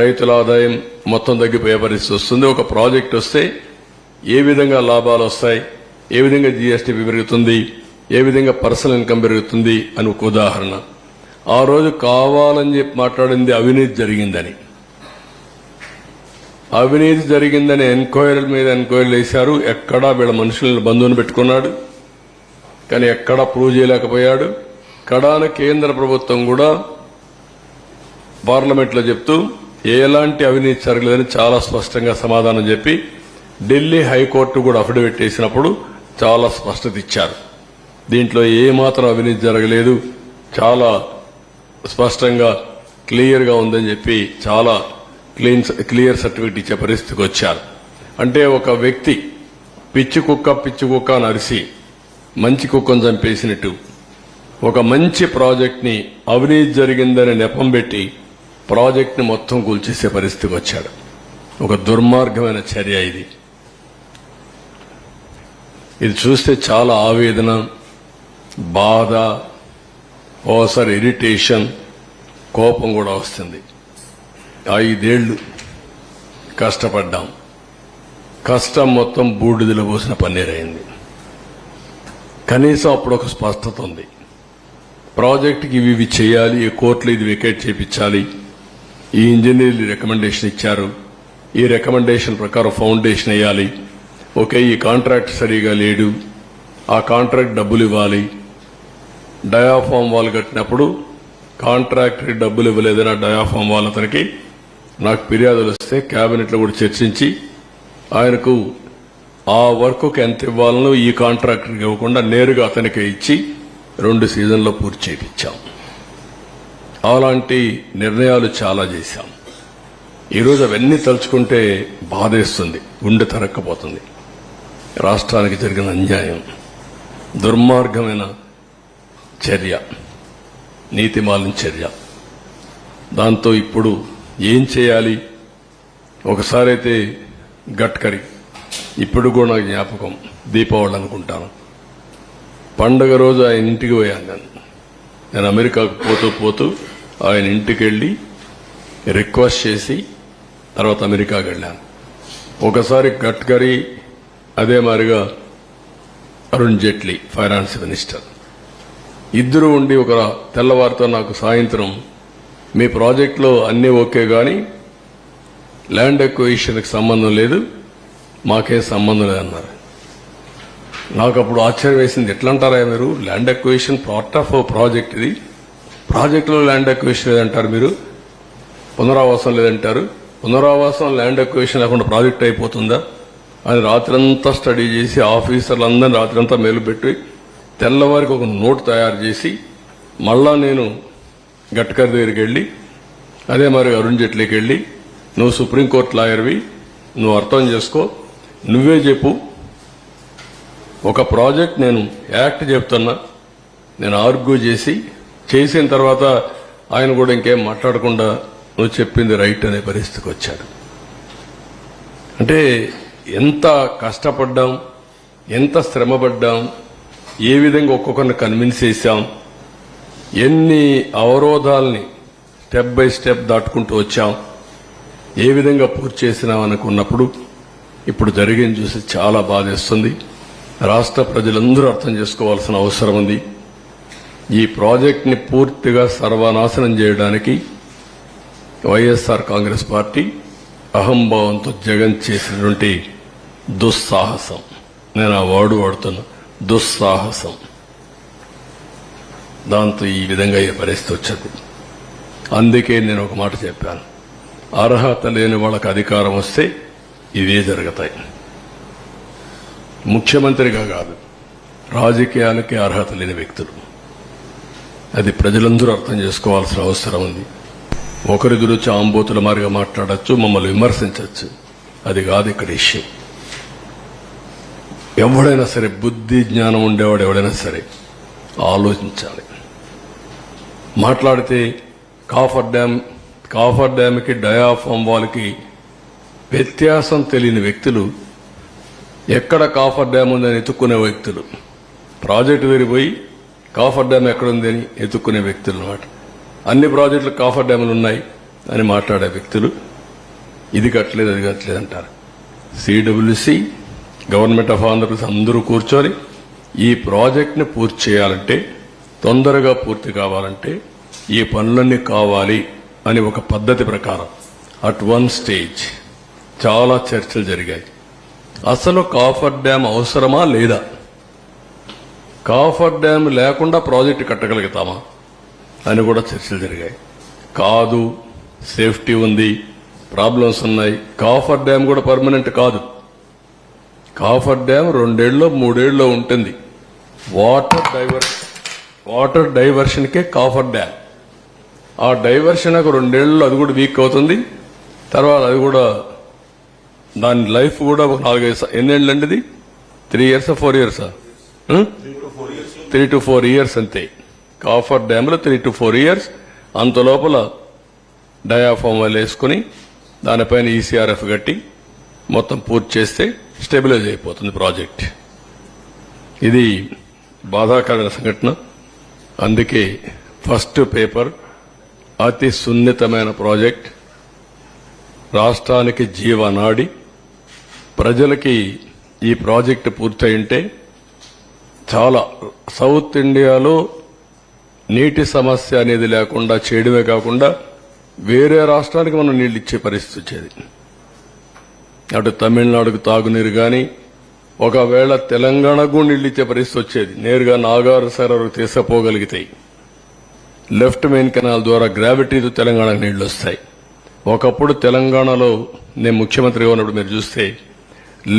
రైతుల ఆదాయం మొత్తం తగ్గిపోయే పరిస్థితి వస్తుంది. ఒక ప్రాజెక్ట్ వస్తే ఏ విధంగా లాభాలు వస్తాయి, ఏ విధంగా జీఎస్టీపీ పెరుగుతుంది, ఏ విధంగా పర్సనల్ ఇన్కమ్ పెరుగుతుంది అని ఒక ఉదాహరణ. ఆ రోజు కావాలని చెప్పి మాట్లాడింది అవినీతి జరిగిందని. అవినీతి జరిగిందని ఎంక్వైరీల మీద ఎంక్వైరీలు వేశారు. ఎక్కడా వీళ్ళ మనుషులను బంధువుని పెట్టుకున్నాడు, కానీ ఎక్కడా ప్రూవ్ చేయలేకపోయాడు. కడాన కేంద్ర ప్రభుత్వం కూడా పార్లమెంట్లో చెప్తూ ఎలాంటి అవినీతి జరగలేదని చాలా స్పష్టంగా సమాధానం చెప్పి ఢిల్లీ హైకోర్టు కూడా అఫిడవిట్ వేసినప్పుడు చాలా స్పష్టత ఇచ్చారు. దీంట్లో ఏమాత్రం అవినీతి జరగలేదు, చాలా స్పష్టంగా క్లియర్గా ఉందని చెప్పి చాలా క్లియర్ సర్టిఫికెట్ ఇచ్చే పరిస్థితికి వచ్చారు. అంటే ఒక వ్యక్తి పిచ్చి కుక్క అని అరిసి మంచి కుక్కను చంపేసినట్టు ఒక మంచి ప్రాజెక్ట్ని అవినీతి జరిగిందని నెపం పెట్టి ప్రాజెక్ట్ని మొత్తం కూల్చేసే పరిస్థితికి వచ్చాడు. ఒక దుర్మార్గమైన చర్య ఇది. ఇది చూస్తే చాలా ఆవేదన, బాధ, ఓసారి ఇరిటేషన్, కోపం కూడా వస్తుంది. 5 ఏళ్లు కష్టపడ్డాం. కష్టం మొత్తం బూడిదలో పోసిన పన్నీరైంది. కనీసం అప్పుడు ఒక స్పష్టత ఉంది. ప్రాజెక్టుకి ఇవి చేయాలి, ఈ కోర్టులో ఇది వెకేట్ చేయించాలి, ఈ ఇంజనీర్లు రికమెండేషన్ ఇచ్చారు, ఈ రికమెండేషన్ ప్రకారం ఫౌండేషన్ వేయాలి, ఓకే ఈ కాంట్రాక్ట్ సరిగా లేడు, ఆ కాంట్రాక్ట్ డబ్బులు ఇవ్వాలి, డయాఫామ్ వాల్ కట్టినప్పుడు కాంట్రాక్టర్ డబ్బులు ఇవ్వలేదని డయాఫామ్ వాల్ అతనికి నాకు ఫిర్యాదులు వస్తే క్యాబినెట్లో కూడా చర్చించి ఆయనకు ఆ వర్క్కి ఎంత ఇవ్వాలనో ఈ కాంట్రాక్టర్కి ఇవ్వకుండా నేరుగా అతనికి ఇచ్చి 2 సీజన్లో పూర్తి చేయించాం. అలాంటి నిర్ణయాలు చాలా చేశాం. ఈరోజు అవన్నీ తలుచుకుంటే బాధేస్తుంది, గుండె తరక్కపోతుంది. రాష్ట్రానికి జరిగిన అన్యాయం, దుర్మార్గమైన చర్య, నీతిమాలిన చర్య. దాంతో ఇప్పుడు ఏం చేయాలి? ఒకసారి అయితే గడ్కరీ, ఇప్పుడు కూడా నాకు జ్ఞాపకం, దీపావళి అనుకుంటాను, పండగ రోజు ఆయన ఇంటికి పోయాను. నేను అమెరికాకు పోతూ ఆయన ఇంటికి వెళ్ళి రిక్వెస్ట్ చేసి తర్వాత అమెరికాకి వెళ్ళాను. ఒకసారి గడ్కరీ, అదే మాదిరిగా అరుణ్ జైట్లీ ఫైనాన్స్ మినిస్టర్, ఇద్దరు ఉండి ఒక తెల్లవారితో నాకు సాయంత్రం మీ ప్రాజెక్టులో అన్నీ ఓకే కానీ ల్యాండ్ ఎక్విజిషన్కి సంబంధం లేదు, మాకేం సంబంధం లేదన్నారు. నాకు అప్పుడు ఆశ్చర్యం వేసింది. ఎట్లా అంటారా మీరు? Land acquisition part of project, ఇది ప్రాజెక్టులో ల్యాండ్ ఎక్విజిషన్ లేదంటారు, మీరు పునరావాసం లేదంటారు, పునరావాసం ల్యాండ్ ఎక్విజిషన్ లేకుండా ప్రాజెక్ట్ అయిపోతుందా అని రాత్రంతా స్టడీ చేసి ఆఫీసర్లందరినీ రాత్రంతా మేలుపెట్టి తెల్లవారికి ఒక నోట్ తయారు చేసి మళ్ళా నేను గడ్కరీ దగ్గరికి వెళ్ళి అదే మరి అరుణ్ జైట్లీకి వెళ్ళి, నువ్వు సుప్రీంకోర్టు లాయర్వి, నువ్వు అర్థం చేసుకో, నువ్వే చెప్పు, ఒక ప్రాజెక్ట్ నేను యాక్ట్ చెప్తున్నా, నేను ఆర్గ్యూ చేసిన తర్వాత ఆయన కూడా ఇంకేం మాట్లాడకుండా నువ్వు చెప్పింది రైట్ అనే పరిస్థితికి వచ్చాడు. అంటే ఎంత కష్టపడ్డాం, ఎంత శ్రమపడ్డాం, ఏ విధంగా ఒక్కొక్కరిని కన్విన్స్ చేశాం, ఎన్ని అవరోధాలని స్టెప్ బై స్టెప్ దాటుకుంటూ వచ్చాం, ఏ విధంగా పూర్తి చేసినాం అనుకున్నప్పుడు ఇప్పుడు జరిగింది చూసి చాలా బాధేస్తుంది. రాష్ట్ర ప్రజలందరూ అర్థం చేసుకోవాల్సిన అవసరం ఉంది. ఈ ప్రాజెక్ట్ని పూర్తిగా సర్వనాశనం చేయడానికి వైఎస్ఆర్ కాంగ్రెస్ పార్టీ అహంభావంతో జగన్ చేసినటువంటి దుస్సాహసం, నేను ఆ వాడుతున్నా, దుస్సాహసం, దాంతో ఈ విధంగా ఈ పరిస్థితి వచ్చింది. అందుకే నేను ఒక మాట చెప్పాను, అర్హత లేని వాళ్ళకి అధికారం వస్తే ఇవే జరుగుతాయి. ముఖ్యమంత్రిగా కాదు, రాజకీయాలకి అర్హత లేని వ్యక్తులు. అది ప్రజలందరూ అర్థం చేసుకోవాల్సిన అవసరం ఉంది. ఒకరి గురించి ఆంబోతుల మారిగా మాట్లాడచ్చు, మమ్మల్ని విమర్శించవచ్చు, అది కాదు ఇక్కడ ఇష్యూ. ఎవడైనా సరే, బుద్ధి జ్ఞానం ఉండేవాడు ఎవడైనా సరే ఆలోచించాలి. మాట్లాడితే కాఫర్ డ్యామ్కి డయాఫామ్ వాల్కి వ్యత్యాసం తెలియని వ్యక్తులు, ఎక్కడ కాఫర్ డ్యామ్ ఉందని ఎత్తుక్కునే వ్యక్తులు, ప్రాజెక్టు తిరిగిపోయి కాఫర్ డ్యామ్ ఎక్కడుందని ఎత్తుక్కునే వ్యక్తులు అన్నమాట. అన్ని ప్రాజెక్టులు కాఫర్ డ్యాములు ఉన్నాయి అని మాట్లాడే వ్యక్తులు ఇది కట్టలేదు అది కట్టలేదు అంటారు. సిడబ్ల్యూసి, గవర్నమెంట్ ఆఫ్ ఆంధ్రప్రదేశ్ అందరూ కూర్చొని ఈ ప్రాజెక్ట్ని పూర్తి చేయాలంటే, తొందరగా పూర్తి కావాలంటే ఈ పనులన్నీ కావాలి అని ఒక పద్ధతి ప్రకారం అట్ వన్ స్టేజ్ చాలా చర్చలు జరిగాయి. అసలు కాఫర్ డ్యామ్ అవసరమా లేదా, కాఫర్ డ్యామ్ లేకుండా ప్రాజెక్టు కట్టగలుగుతామా అని కూడా చర్చలు జరిగాయి. కాదు, సేఫ్టీ ఉంది, ప్రాబ్లమ్స్ ఉన్నాయి, కాఫర్ డ్యామ్ కూడా పర్మనెంట్ కాదు, కాఫర్ డ్యామ్ 2 ఏళ్ళలో 3 ఏళ్ళలో ఉంటుంది. వాటర్ డైవర్షన్కే కాఫర్ డ్యామ్. ఆ డైవర్షన్ ఒక 2 ఏళ్ళలో అది కూడా వీక్ అవుతుంది, తర్వాత అది కూడా దాని లైఫ్ కూడా ఒక 4-5 ఎన్నేళ్ళు అండి ఇది? 3 years 4 years 3 to 4 years అంతే. కాఫర్ డ్యామ్ లో 3 to 4 years. అంత లోపల డయాఫామ్ వాళ్ళు వేసుకుని దానిపైన ఈసీఆర్ఎఫ్ కట్టి మొత్తం పూర్తి చేస్తే స్టెబిలైజ్ అయిపోతుంది ప్రాజెక్ట్. ఇది బాధాకరమైన సంఘటన. అందుకే ఫస్ట్ పేపర్ అతి సున్నితమైన ప్రాజెక్ట్, రాష్ట్రానికి జీవనాడి. ప్రజలకి ఈ ప్రాజెక్టు పూర్తయింటే చాలా సౌత్ ఇండియాలో నీటి సమస్య అనేది లేకుండా చేయడమే కాకుండా వేరే రాష్ట్రానికి మనం నీళ్ళు ఇచ్చే పరిస్థితి వచ్చేది. అటు తమిళనాడుకు తాగునీరు కానీ, ఒకవేళ తెలంగాణకు నీళ్ళు ఇచ్చే పరిస్థితి వచ్చేది. నేరుగా నాగార్ సరస్సు తీసుకుపోగలిగితే లెఫ్ట్ మెయిన్ కెనాల్ ద్వారా గ్రావిటీతో తెలంగాణకు నీళ్లు వస్తాయి. ఒకప్పుడు తెలంగాణలో నేను ముఖ్యమంత్రిగా ఉన్నప్పుడు మీరు చూస్తే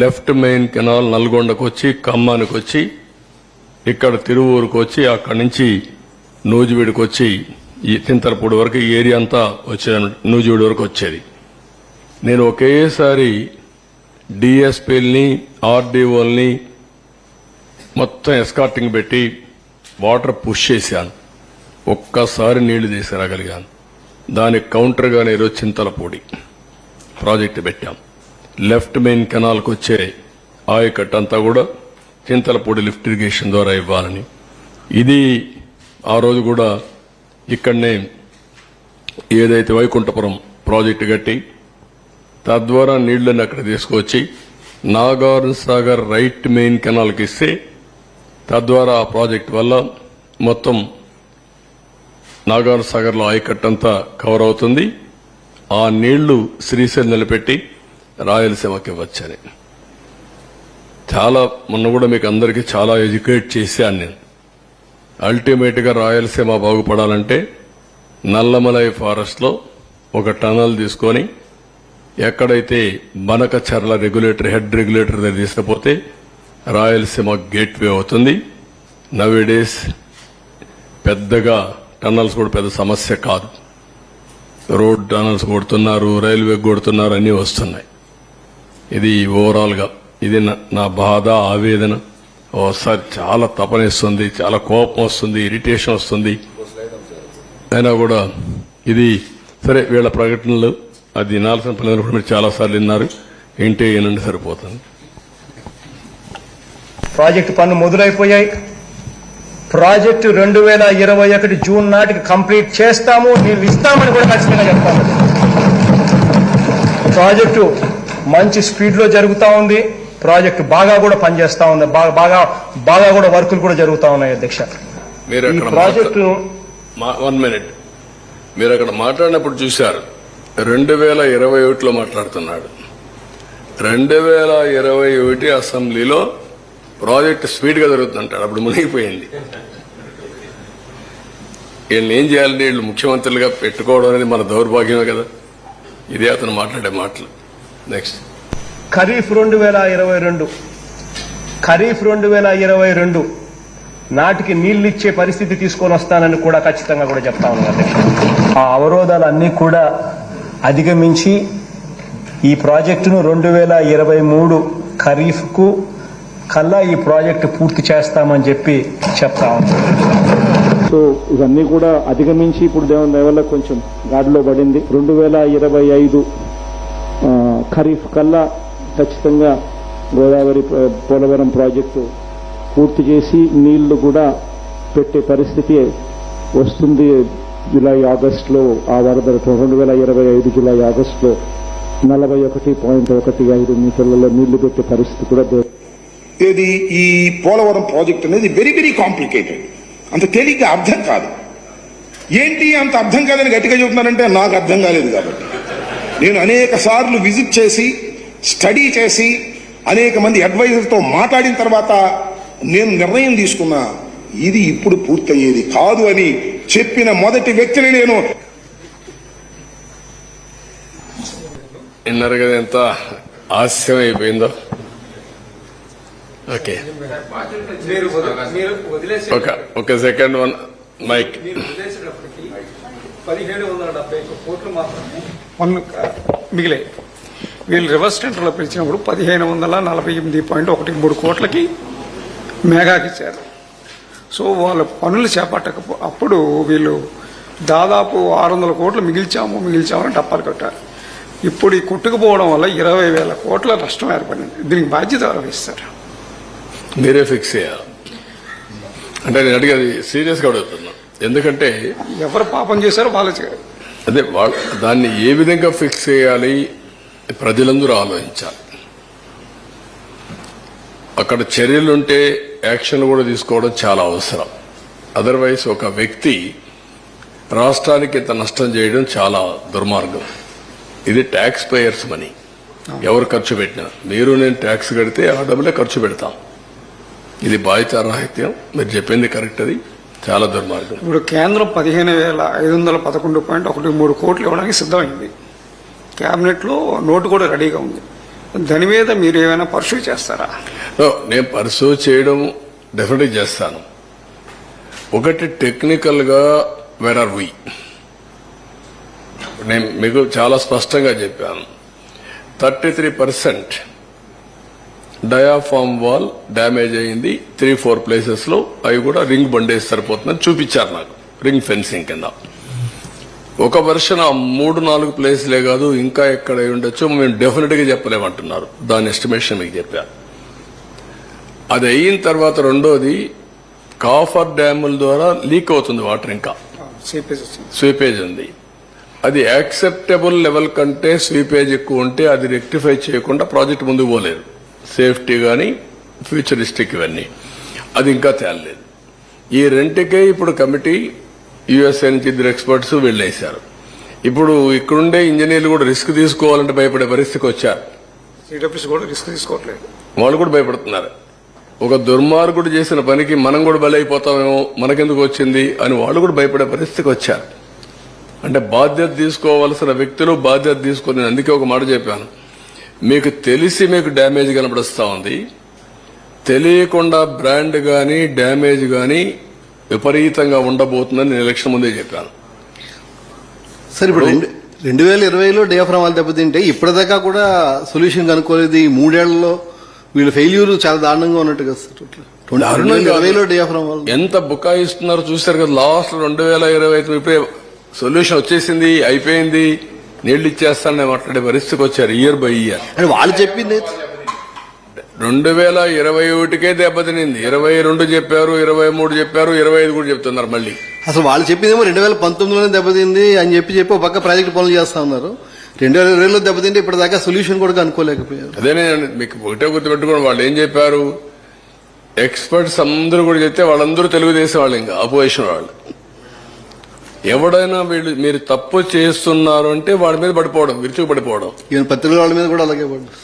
లెఫ్ట్ మెయిన్ కెనాల్ నల్గొండకు వచ్చి, ఖమ్మానికి వచ్చి, ఇక్కడ తిరువూరుకు వచ్చి, అక్కడి నుంచి నూజివీడుకు వచ్చి ఈ చింతలపూడి వరకు ఈ ఏరియా అంతా వచ్చేది, నూజివీడు వరకు వచ్చేది. నేను ఒకేసారి డిఎస్పీలని, ఆర్డీఓల్ని మొత్తం ఎస్కార్టింగ్ పెట్టి వాటర్ పుష్ చేశాను. ఒక్కసారి నీళ్లు తీసుకురాగలిగాను. దానికి కౌంటర్గానే ఈరోజు చింతలపూడి ప్రాజెక్టు పెట్టాం. లెఫ్ట్ మెయిన్ కెనాల్కి వచ్చే ఆయకట్టు అంతా కూడా చింతలపూడి లిఫ్ట్ ఇరిగేషన్ ద్వారా ఇవ్వాలని. ఇది ఆ రోజు కూడా ఇక్కడనే ఏదైతే వైకుంఠపురం ప్రాజెక్టు కట్టి తద్వారా నీళ్లను అక్కడ తీసుకొచ్చి నాగార్జున సాగర్ రైట్ మెయిన్ కెనాల్కి ఇస్తే తద్వారా ఆ ప్రాజెక్టు వల్ల మొత్తం నాగార్జున సాగర్లో ఆయకట్టంతా కవర్ అవుతుంది. ఆ నీళ్లు శ్రీశైలం నిలబెట్టి రాయలసీమకి ఇవ్వచ్చని చాలా మొన్న కూడా మీకు అందరికీ చాలా ఎడ్యుకేట్ చేశాను నేను. అల్టిమేట్ గా రాయలసీమ బాగుపడాలంటే నల్లమలై ఫారెస్ట్ లో ఒక టనల్ తీసుకొని ఎక్కడైతే బనకచర్ల రెగ్యులేటర్ హెడ్ రెగ్యులేటర్ దగ్గర తీసుకుపోతే రాయలసీమ గేట్వే అవుతుంది. నవేడేస్ పెద్దగా టన్నల్స్ కూడా పెద్ద సమస్య కాదు. రోడ్ టనల్స్ కొడుతున్నారు, రైల్వే కొడుతున్నారు, అన్నీ వస్తున్నాయి. ఇది ఓవరాల్ గా ఇది నా బాధ, ఆవేదన. ఓసారి చాలా తపనిస్తుంది, చాలా కోపం వస్తుంది, ఇరిటేషన్ వస్తుంది. అయినా కూడా ఇది సరే, వీళ్ళ ప్రకటనలు అది వినాల్సిన పనులు కూడా మీరు చాలా సార్లు విన్నారు. ఏంటి ఏనండి సరిపోతుంది. ప్రాజెక్టు పనులు మొదలైపోయాయి. ప్రాజెక్టు 2021 జూన్ నాటికి కంప్లీట్ చేస్తాము, నీళ్ళు ఇస్తామని కూడా ఖచ్చితంగా చెప్తాము. ప్రాజెక్టు మంచి స్పీడ్ లో జరుగుతూ ఉంది. ప్రాజెక్టు బాగా కూడా పనిచేస్తా ఉంది. బాగా కూడా వర్కులు కూడా జరుగుతూ ఉన్నాయి. అధ్యక్ష, ఈ ప్రాజెక్టు 1 minute మీరు అక్కడ మాట్లాడినప్పుడు చూశారు. 2021లో మాట్లాడుతున్నాడు. 2021 అసెంబ్లీలో ప్రాజెక్ట్ స్పీడ్ గా జరుగుతుందంటాడు. అప్పుడు మునిగిపోయింది. వీళ్ళని ఏం చేయాలంటే వీళ్ళు ముఖ్యమంత్రులుగా పెట్టుకోవడం అనేది మన దౌర్భాగ్యమే కదా. ఇదే అతను మాట్లాడే మాటలు. నెక్స్ట్ ఖరీఫ్ 2022 నాటికి నీళ్లు ఇచ్చే పరిస్థితి తీసుకొని వస్తానని కూడా ఖచ్చితంగా కూడా చెప్తా ఉన్నారు. ఆ అవరోధాలన్నీ కూడా అధిగమించి ఈ ప్రాజెక్టును 2023 ఖరీఫ్ కు కల్లా ఈ ప్రాజెక్టు పూర్తి చేస్తామని చెప్పి చెప్తా ఉన్నాం. సో ఇవన్నీ కూడా అధిగమించి ఇప్పుడు దేవుని దయ వల్ల కొంచెం గాడిలో పడింది. 2025 ఖరీఫ్ కల్లా ఖచ్చితంగా గోదావరి పోలవరం ప్రాజెక్టు పూర్తి చేసి నీళ్లు కూడా పెట్టే పరిస్థితి వస్తుంది. జూలై ఆగస్టులో ఆ వరద 2025 జూలై ఆగస్టులో 41.15 మీటర్లలో నీళ్లు పెట్టే పరిస్థితి కూడా ఇది ఈ పోలవరం ప్రాజెక్ట్ అనేది వెరీ వెరీ కాంప్లికేటెడ్. అంత తేలిగ్గా అర్థం కాదు. ఏంటి అంత అర్థం కాదని గట్టిగా చెబుతున్నారంటే నాకు అర్థం కాలేదు. కాబట్టి నేను అనేక సార్లు విజిట్ చేసి స్టడీ చేసి అనేక మంది అడ్వైజర్తో మాట్లాడిన తర్వాత నేను నిర్ణయం తీసుకున్నా, ఇది ఇప్పుడు పూర్తయ్యేది కాదు అని చెప్పిన మొదటి వ్యక్తిని నేను. విన్నారు కదా ఎంత ఆలస్యం అయిపోయిందో. ఓకే, ఒక సెకండ్, వన్ మైక్. 1770 కోట్లు మాత్రమే మిగిలాయి. వీళ్ళు రివర్స్ టెండర్లో పిలిచినప్పుడు 1548.13 కోట్లకి మేఘాకి ఇచ్చారు. సో వాళ్ళ పనులు అప్పుడు వీళ్ళు దాదాపు 600 కోట్లు మిగిల్చామని టప్పాలు కొట్టారు. ఇప్పుడు ఈ కొట్టుకుపోవడం వల్ల 20,000 కోట్ల నష్టం ఏర్పడింది. దీనికి బాధ్యత వహిస్తారు. మీరే ఫిక్స్ చేయాలి అంటే నేను అడిగేది సీరియస్గా అడుగుతున్నా. ఎందుకంటే ఎవరు పాపం చేశారో వాళ్ళు చేయాలి. అదే దాన్ని ఏ విధంగా ఫిక్స్ చేయాలి ప్రజలందరూ ఆలోచించాలి. అక్కడ చర్యలుంటే యాక్షన్ కూడా తీసుకోవడం చాలా అవసరం. అదర్వైజ్ ఒక వ్యక్తి రాష్ట్రానికి ఇంత నష్టం చేయడం చాలా దుర్మార్గం. ఇది ట్యాక్స్ పేయర్స్ మనీ. ఎవరు ఖర్చు పెట్టినా మీరు నేను ట్యాక్స్ కడితే ఆ డబ్బులే ఖర్చు పెడతాం. ఇది బాధ్యతారాహిత్యం. మీరు చెప్పింది కరెక్ట్. అది చాలా దుర్మార్గం. ఇప్పుడు కేంద్రం 15,511.13 కోట్లు ఇవ్వడానికి సిద్ధమైంది. క్యాబినెట్లో నోటు కూడా రెడీగా ఉంది. దాని మీద మీరు ఏమైనా పర్సూ చేస్తారా? నేను పర్సూ చేయడం డెఫినెట్గా చేస్తాను. ఒకటి టెక్నికల్గా వేర్ ఆర్ వి, నేను మీకు చాలా స్పష్టంగా చెప్పాను. 33% డయాఫామ్ వాల్ డ్యామేజ్ అయింది 3-4 ప్లేసెస్లో. అవి కూడా రింగ్ బండేసి సరిపోతుందని చూపించారు నాకు, రింగ్ ఫెన్సింగ్ కింద. ఒక వర్షన్ 3-4 ప్లేస్లే కాదు, ఇంకా ఎక్కడ ఉండొచ్చు మేము డెఫినెట్గా చెప్పలేమంటున్నారు. దాని ఎస్టిమేషన్ మీకు చెప్పాను. అది అయిన తర్వాత రెండోది కాఫర్ డ్యాముల ద్వారా లీక్ అవుతుంది వాటర్. ఇంకా స్వీపేజ్ ఉంది. అది యాక్సెప్టబుల్ లెవెల్ కంటే స్వీపేజ్ ఎక్కువ ఉంటే అది రెక్టిఫై చేయకుండా ప్రాజెక్ట్ ముందుకు పోలేదు. సేఫ్టీ కానీ ఫ్యూచరిస్టిక్ ఇవన్నీ అది ఇంకా తేలలేదు. ఈ రెంటికే ఇప్పుడు కమిటీ యుఎస్ఏ నుంచి 2 ఎక్స్పర్ట్స్ వెళ్ళేశారు. ఇప్పుడు ఇక్కడుండే ఇంజనీర్లు కూడా రిస్క్ తీసుకోవాలంటే భయపడే పరిస్థితికి వచ్చారు. కూడా రిస్క్ తీసుకోవట్లేదు. వాళ్ళు కూడా భయపడుతున్నారు. ఒక దుర్మార్గుడు చేసిన పనికి మనం కూడా బలైపోతామేమో, మనకెందుకు వచ్చింది అని వాళ్ళు కూడా భయపడే పరిస్థితికి వచ్చారు. అంటే బాధ్యత తీసుకోవాల్సిన వ్యక్తులు బాధ్యత తీసుకొని, అందుకే ఒక మాట చెప్పాను, మీకు తెలిసి మీకు డ్యామేజ్ కనబడుస్తూ ఉంది, తెలియకుండా బ్రాండ్ కానీ డ్యామేజ్ కానీ విపరీతంగా ఉండబోతుందని నేను ఎలక్షన్ ముందే చెప్పాను. సార్ ఇప్పుడు 2020లో డయాఫ్రామ్ వాళ్ళు దెబ్బతింటే ఇప్పటిదాకా కూడా సొల్యూషన్ కనుక్కోలేదు. ఈ 3 ఏళ్లలో వీళ్ళ ఫెయిల్యూర్ చాలా దారుణంగా ఉన్నట్టు కదా సార్. 2020లో డయాఫ్రామ్ వాళ్ళు ఎంత బుకాయిస్తున్నారో చూశారు కదా. లాస్ట్ 2025 ఇప్పుడే సొల్యూషన్ వచ్చేసింది, అయిపోయింది, నీళ్లు ఇచ్చేస్తానని మాట్లాడే పరిస్థితికి వచ్చారు. ఇయర్ బై ఇయర్ అని వాళ్ళు చెప్పింది. 2021కే దెబ్బతినింది. 22 చెప్పారు, 23 చెప్పారు, 25 కూడా చెప్తున్నారు మళ్ళీ. అసలు వాళ్ళు చెప్పిందేమో 2019లోనే దెబ్బతింది అని చెప్పి ఒక పక్క ప్రాజెక్ట్ పనులు చేస్తా ఉన్నారు. 2020లో దెబ్బతింటే ఇప్పటిదాకా సొల్యూషన్ కూడా కనుక్కోలేకపోయారు. అదే నేను మీకు ఒకటే గుర్తుపెట్టుకోండి, వాళ్ళు ఏం చెప్పారు, ఎక్స్పర్ట్స్ అందరూ కూడా చెప్తే వాళ్ళందరూ తెలుగుదేశం వాళ్ళు, ఇంకా అపోజిషన్ వాళ్ళు. ఎవడైనా వీళ్ళు మీరు తప్పు చేస్తున్నారు అంటే వాడి మీద పడిపోవడం, విరుచుకు పడిపోవడం. ఈవెన్ పత్రికల వాళ్ళ మీద కూడా అలాగే పడ్డారు.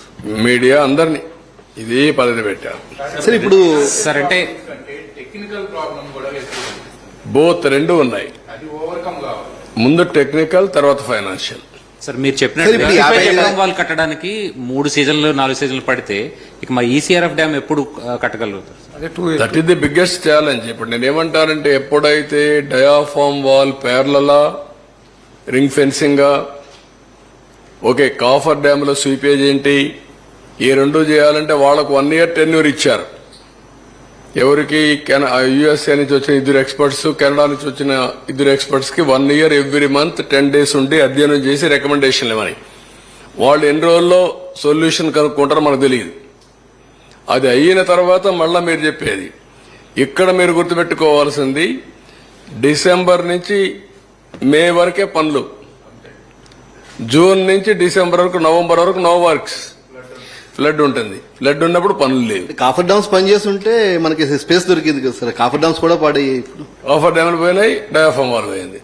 మీడియా అందరినీ ఇదే పద్ధతి పెట్టారు. సరే ఇప్పుడు సార్ అంటే బోత్ రెండు ఉన్నాయి. ముందు టెక్నికల్, తర్వాత ఫైనాన్షియల్. సార్ మీరు చెప్పినట్టు వాళ్ళు కట్టడానికి 3 సీజన్లు 4 సీజన్లు పడితే ఇక మరి ఈసీఆర్ఎఫ్ డ్యామ్ ఎప్పుడు కట్టగలుగుతారు? That is the biggest challenge. ఇప్పుడు నేనేమంటానంటే, ఎప్పుడైతే డయాఫామ్ వాల్ పేర్లలా ring fencing, okay, coffer dam లో స్వీపేజ్ ఏంటి, ఈ రెండు చేయాలంటే వాళ్ళకు 1 year టెన్యూర్ ఇచ్చారు. ఎవరికి? యుఎస్ఏ నుంచి వచ్చిన 2 ఎక్స్పర్ట్స్, కెనడా నుంచి వచ్చిన 2 ఎక్స్పర్ట్స్ కి 1 year ఎవ్రీ మంత్ 10 days ఉండి అధ్యయనం చేసి రికమెండేషన్లు ఇవ్వని. వాళ్ళు ఎన్ని రోజుల్లో సొల్యూషన్ కనుక్కుంటారో మనకు తెలియదు. అది అయిన తర్వాత మళ్ళా మీరు చెప్పేది. ఇక్కడ మీరు గుర్తుపెట్టుకోవాల్సింది, డిసెంబర్ నుంచి మే వరకే పనులు, జూన్ నుంచి డిసెంబర్ వరకు, నవంబర్ వరకు నో వర్క్స్. ఫ్లడ్ ఉంటుంది. ఫ్లడ్ ఉన్నప్పుడు పనులు లేవు. కాఫర్ డ్యామ్స్ పనిచేస్తుంటే మనకి స్పేస్ దొరికింది కదా సార్. కాఫర్ డ్యామ్స్ కూడా పాడయ్యాయి. ఇప్పుడు కాఫర్ డ్యామ్లు పోయినాయి, డయాఫామ్ వాల్ పోయింది.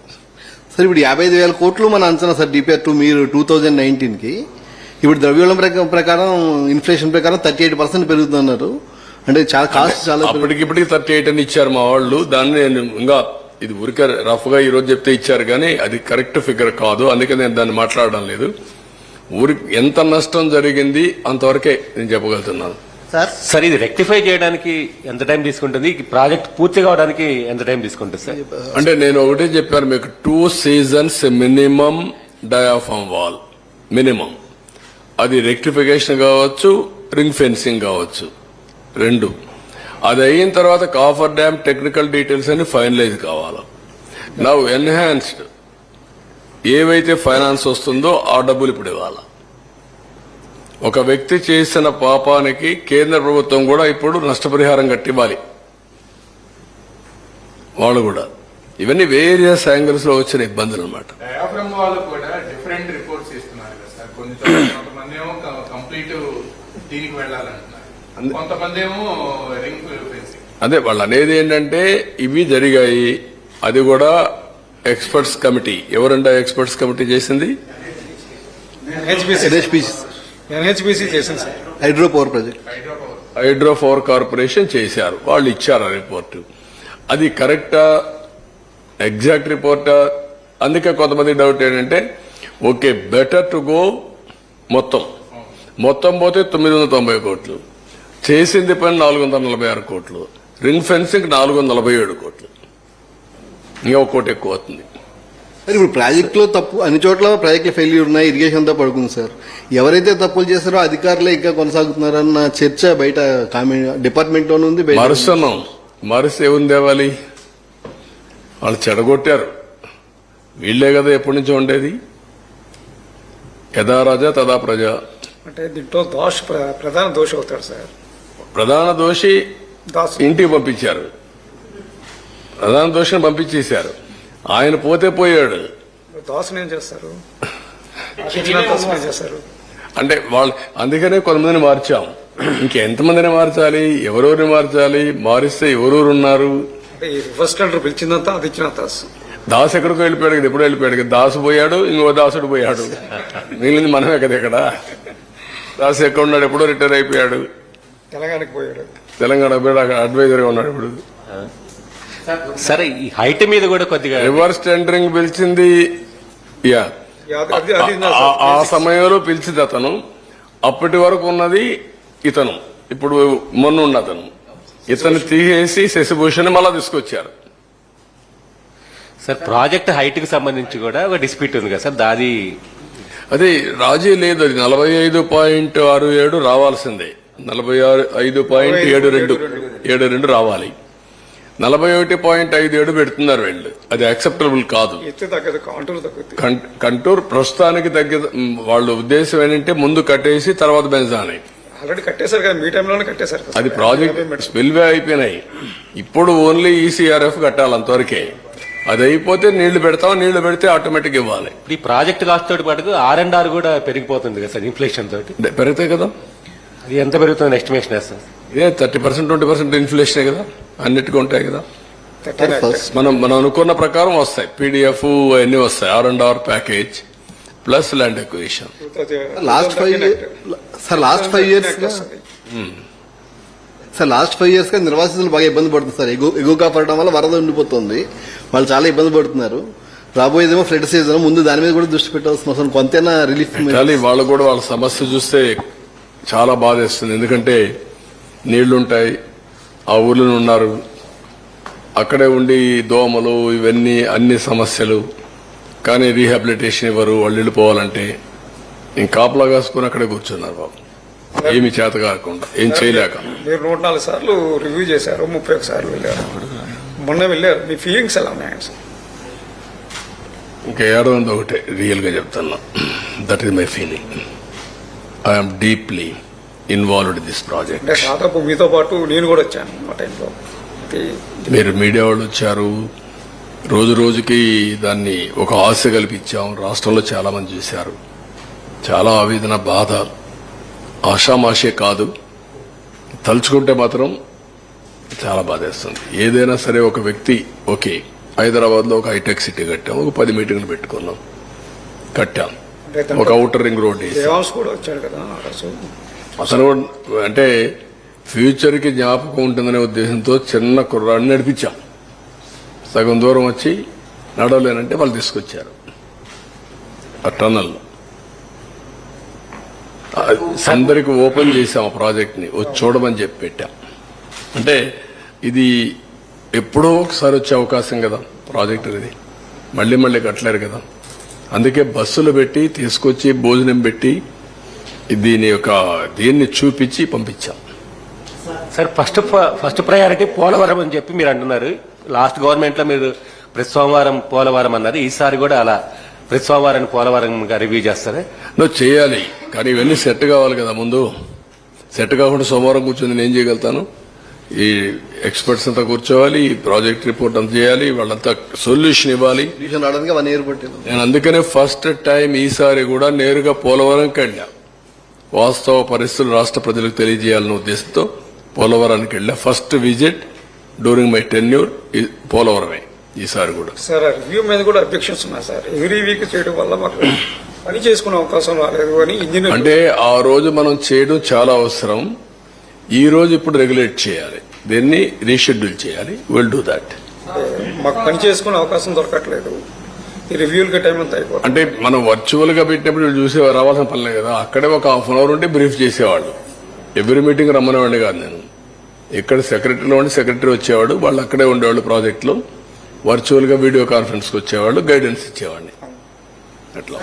సార్ ఇప్పుడు 55,000 కోట్లు మన అంచనా సార్ డిపిఆర్ 2 మీరు 2019కి. ఇప్పుడు ద్రవ్యోళం ప్రకారం ఇన్ఫ్లేషన్ ప్రకారం 38% పెరుగుతున్నారు. అంటే చాలా కాస్ట్ చాలా అప్పటికిప్పటికి 38 అని ఇచ్చారు మా వాళ్ళు. దాన్ని నేను ఇంకా ఇది ఊరికే రఫ్ గా ఈ రోజు చెప్తే ఇచ్చారు కానీ అది కరెక్ట్ ఫిగర్ కాదు. అందుకే నేను దాన్ని మాట్లాడడం లేదు. ఊరికి ఎంత నష్టం జరిగింది అంతవరకే నేను చెప్పగలుగుతున్నాను. సార్ ఇది రెక్టిఫై చేయడానికి ఎంత టైం తీసుకుంటుంది? ఈ ప్రాజెక్ట్ పూర్తి కావడానికి ఎంత టైం తీసుకుంటుంది సార్? అంటే నేను ఒకటే చెప్పాను మీకు, 2 seasons minimum diaphragm wall. Minimum. అది రెక్టిఫికేషన్ కావచ్చు, రింగ్ ఫెన్సింగ్ కావచ్చు, రెండు. అది అయిన తర్వాత కాఫర్ డ్యామ్ టెక్నికల్ డీటెయిల్స్ అన్ని ఫైనలైజ్ కావాలి. నౌ ఎన్హాన్స్డ్ ఏవైతే ఫైనాన్స్ వస్తుందో ఆ డబ్బులు ఇప్పుడు ఇవ్వాలి. ఒక వ్యక్తి చేసిన పాపానికి కేంద్ర ప్రభుత్వం కూడా ఇప్పుడు నష్టపరిహారం కట్టివ్వాలి వాళ్ళు కూడా. ఇవన్నీ వేరియస్ యాంగిల్స్ లో వచ్చిన ఇబ్బందులు అనమాట. డయాఫ్రమ్ వాళ్ళు కూడా డిఫరెంట్ రిపోర్ట్స్ ఇస్తున్నారు కదా సార్. కొంతమంది ఏమో కంప్లీట్ దీనికి వెళ్ళాలంటున్నారు, కొంతమంది ఏమో రింగ్ ఫెన్సింగ్. అదే వాళ్ళు అనేది ఏంటంటే ఇవి జరిగాయి. అది కూడా ఎక్స్పర్ట్స్ కమిటీ. ఎవరంటే ఎక్స్పర్ట్స్ కమిటీ చేసింది? ఎన్హెచ్బిసి చేసింది sir. Hydro power project, hydro power corporation చేశారు. వాళ్ళు ఇచ్చారు ఆ రిపోర్టు. అది కరెక్టా, ఎగ్జాక్ట్ రిపోర్టా? అందుకే కొంతమంది డౌట్ ఏంటంటే ఓకే బెటర్ టు గో మొత్తం పోతే 990 కోట్లు, చేసింది పని 446 కోట్లు, రింగ్ ఫెన్సింగ్ 447 కోట్లు, ఇంకా ఒక కోటి ఎక్కువ అవుతుంది. సార్ ఇప్పుడు ప్రాజెక్టులో తప్పు అన్ని చోట్ల ప్రాజెక్టులు ఫెయిల్యూర్ ఉన్నాయి, ఇరిగేషన్ అంతా పడుకుంది సార్. ఎవరైతే తప్పులు చేస్తారో అధికారులే ఇంకా కొనసాగుతున్నారన్న చర్చ బయట డిపార్ట్మెంట్ లోనే ఉంది. మరుస ఏముంది తేవాలి? వాళ్ళు చెడగొట్టారు. వీళ్లే కదా ఎప్పటి నుంచో ఉండేది. యథా రాజా తదా ప్రజ. అంటే దీంట్లో ప్రధాన దోషి అవుతాడు సార్. ప్రధాన దోషి ఇంటికి పంపించారు, ప్రధాన దోషిని పంపించేశారు. ఆయన పోతే పోయాడు. దోషం ఏం చేస్తారు అంటే వాళ్ళు అందుకనే కొంతమందిని మార్చాం. ఇంకెంతమందిని మార్చాలి, ఎవరెవరిని మార్చాలి, మారిస్తే ఎవరెవరు ఉన్నారు? రివర్స్ టెండర్ పిలిచిందంతా అది ఇచ్చిన దాసు ఎక్కడికో వెళ్ళిపోయాడు కదా, ఎప్పుడో వెళ్ళిపోయాడు కదా. దాసు పోయాడు, ఇంకో దాసుడు పోయాడు, మిగిలింది మనమే కదా. ఇక్కడ దాసు ఎక్కడ ఉన్నాడు? ఎప్పుడో రిటైర్ అయిపోయాడు, తెలంగాణకి పోయాడు. తెలంగాణ అడ్వైజర్గా ఉన్నాడు ఇప్పుడు. సరే, ఈ హైట్ మీద కూడా కొద్దిగా రివర్స్ టెండరింగ్ పిలిచింది. ఆ సమయంలో పిలిచింది అతను. అప్పటి వరకు ఉన్నది ఇతను, ఇప్పుడు మొన్న ఉన్న అతను. ఇతను తీసేసి శశిభూషణ్ మళ్ళా తీసుకొచ్చారు. సార్ ప్రాజెక్ట్ హైట్ కి సంబంధించి కూడా ఒక డిస్ప్యూట్ ఉంది కదా సార్. దాది అదే రాజీ లేదు. అది 45.67 రావాల్సిందే. 45.72 రావాలి. 41.57 పెడుతున్నారు వీళ్ళు. అది యాక్సెప్టబుల్ కాదు. కంటూర్ ప్రస్తుతానికి వాళ్ళ ఉద్దేశం ఏంటంటే ముందు కట్టేసి తర్వాత బెంజాని. ఆల్రెడీ కట్టేశారు కదా, మీ టైంలోనే కట్టేశారు. అది ప్రాజెక్ట్ స్పిల్వే అయిపోయినాయి. ఇప్పుడు ఓన్లీ ఈసీఆర్ఎఫ్ కట్టాలి, అంతవరకే. అది అయిపోతే నీళ్లు పెడతాం, నీళ్లు పెడితే ఆటోమేటిక్ ఇవ్వాలి. ఈ ప్రాజెక్ట్ కాస్ట్ తోటి పాటు R&R కూడా పెరిగిపోతుంది కదా సార్, ఇన్ఫ్లేషన్ తోటి. పెరుగుతాయి కదా. అది ఎంత పెరుగుతుంది ఎస్టిమేషన్ సార్? ఇదే 30%, 20% ఇన్ఫ్లేషన్ కదా, అన్నిటికీ ఉంటాయి కదా. మనం అనుకున్న ప్రకారం వస్తాయి. పీడిఎఫ్ అన్ని వస్తాయి. R&R package plus land acquisition. Last 5 years గా నిర్వాసితులు బాగా ఇబ్బంది పడుతుంది సార్. ఎగువగా పడడం వల్ల వరద ఉండిపోతుంది. వాళ్ళు చాలా ఇబ్బంది పడుతున్నారు. రాబోయేదేమో ఫ్లడ్ సీజన్, ముందు దాని మీద కూడా దృష్టి పెట్టాల్సిన అవసరం. కొంతైనా రిలీఫ్. వాళ్ళు కూడా వాళ్ళ సమస్య చూస్తే చాలా బాధేస్తుంది. ఎందుకంటే నీళ్లుంటాయి, ఆ ఊర్లో ఉన్నారు, అక్కడే ఉండి దోమలు ఇవన్నీ అన్ని సమస్యలు. కానీ రీహాబిలిటేషన్ ఇవ్వరు. వాళ్ళు వెళ్ళిపోవాలంటే ఇంకా కాపలా కాసుకుని అక్కడే కూర్చున్నారు బాబు, ఏమి చేత కాకుండా, ఏం చేయలేక. మీరు 104 సార్లు రివ్యూ చేశారు, 31 సార్లు వెళ్ళారు, మొన్న వెళ్ళారు. మీ ఫీలింగ్స్ ఎలా ఉన్నాయండి సార్? ఇంకా ఏడవంది ఒకటే రియల్ గా చెప్తున్నా. That is my feeling. I'm deeply involved in this project. దాదాపు మీతో పాటు నేను కూడా వచ్చాను ఆ టైంలో. మీరు మీడియా వాళ్ళు వచ్చారు. రోజు రోజుకి దాన్ని ఒక ఆశ కల్పించాం. రాష్ట్రంలో చాలా మంది చూశారు. చాలా ఆవేదన, బాధ, ఆషామాషే కాదు, తలుచుకుంటే మాత్రం చాలా బాధేస్తుంది. ఏదైనా సరే ఒక వ్యక్తి, ఓకే హైదరాబాద్ లో ఒక హైటెక్ సిటీ కట్టాం, ఒక 10 మీటింగ్లు పెట్టుకున్నాం, కట్టాం, ఒక ఔటర్ రింగ్ రోడ్ అసలు. అంటే ఫ్యూచర్ కి జ్ఞాపకం ఉంటుందనే ఉద్దేశంతో చిన్న కుర్రాడిని నడిపించాం. సగం దూరం వచ్చి నడవలేనంటే వాళ్ళు తీసుకొచ్చారు ఆ టన్నల్. అందరికి ఓపెన్ చేసాం ఆ ప్రాజెక్ట్ ని, వచ్చి చూడమని చెప్పి పెట్టాం. అంటే ఇది ఎప్పుడో ఒకసారి వచ్చే అవకాశం కదా ప్రాజెక్ట్. ఇది మళ్ళీ మళ్ళీ కట్టలేరు కదా. అందుకే బస్సులు పెట్టి తీసుకొచ్చి భోజనం పెట్టి దీన్ని చూపించి పంపించాం. సార్ ఫస్ట్ ప్రయారిటీ పోలవరం అని చెప్పి మీరు అంటున్నారు. లాస్ట్ గవర్నమెంట్ లో మీరు ప్రతి సోమవారం పోలవరం అన్నారు. ఈసారి కూడా అలా ప్రతి సోమవారం పోలవరం రివ్యూ చేస్తారా? నువ్వు చేయాలి, కానీ ఇవన్నీ సెట్ కావాలి కదా. ముందు సెట్ కాకుండా సోమవారం కూర్చొని నేను ఏం చేయగలుగుతాను? ఈ ఎక్స్పర్ట్స్ అంతా కూర్చోవాలి, ఈ ప్రాజెక్ట్ రిపోర్ట్ అంతా చేయాలి, వాళ్ళంతా సొల్యూషన్ ఇవ్వాలి. సొల్యూషన్ రావడానికి 1 year పట్టింది. నేను అందుకనే ఫస్ట్ టైం ఈసారి కూడా నేరుగా పోలవరంకి వెళ్ళా. వాస్తవ పరిస్థితులు రాష్ట్ర ప్రజలకు తెలియజేయాలనే ఉద్దేశంతో పోలవరానికి వెళ్ళా. First visit during my tenure పోలవరమే ఈసారి కూడా. సార్ రివ్యూ మీద కూడా అబ్జెక్షన్స్ ఉన్నాయి సార్. ఎవ్రీ వీక్ చేయడం వల్ల మాకు పని చేసుకునే అవకాశం రాలేదు అని ఇంజనీర్ అంటే ఆ రోజు మనం చేయడం చాలా అవసరం. ఈ రోజు ఇప్పుడు రెగ్యులేట్ చేయాలి, దీన్ని రీషెడ్యూల్ చేయాలి. Will do that. మాకు పని చేసుకునే అవకాశం దొరకట్లేదు. ఈ రివ్యూలకి టైం అంతా అయిపోతుంది. అంటే మనం వర్చువల్ గా పెట్టినప్పుడు వీళ్ళు చూసేవారు, రావాల్సిన పనిలే కదా. అక్కడే ఒక ½ hour ఉంటే బ్రీఫ్ చేసేవాళ్ళు. ఎవ్రీ మీటింగ్ రమ్మనేవాడిని కాదు నేను. ఇక్కడ సెక్రటరీలో ఉండి సెక్రటరీ వచ్చేవాడు, వాళ్ళు అక్కడే ఉండేవాళ్ళు. ప్రాజెక్ట్ లో వర్చువల్ గా వీడియో కాన్ఫరెన్స్ కి వచ్చేవాళ్ళు, గైడెన్స్ ఇచ్చేవాడిని. అట్లా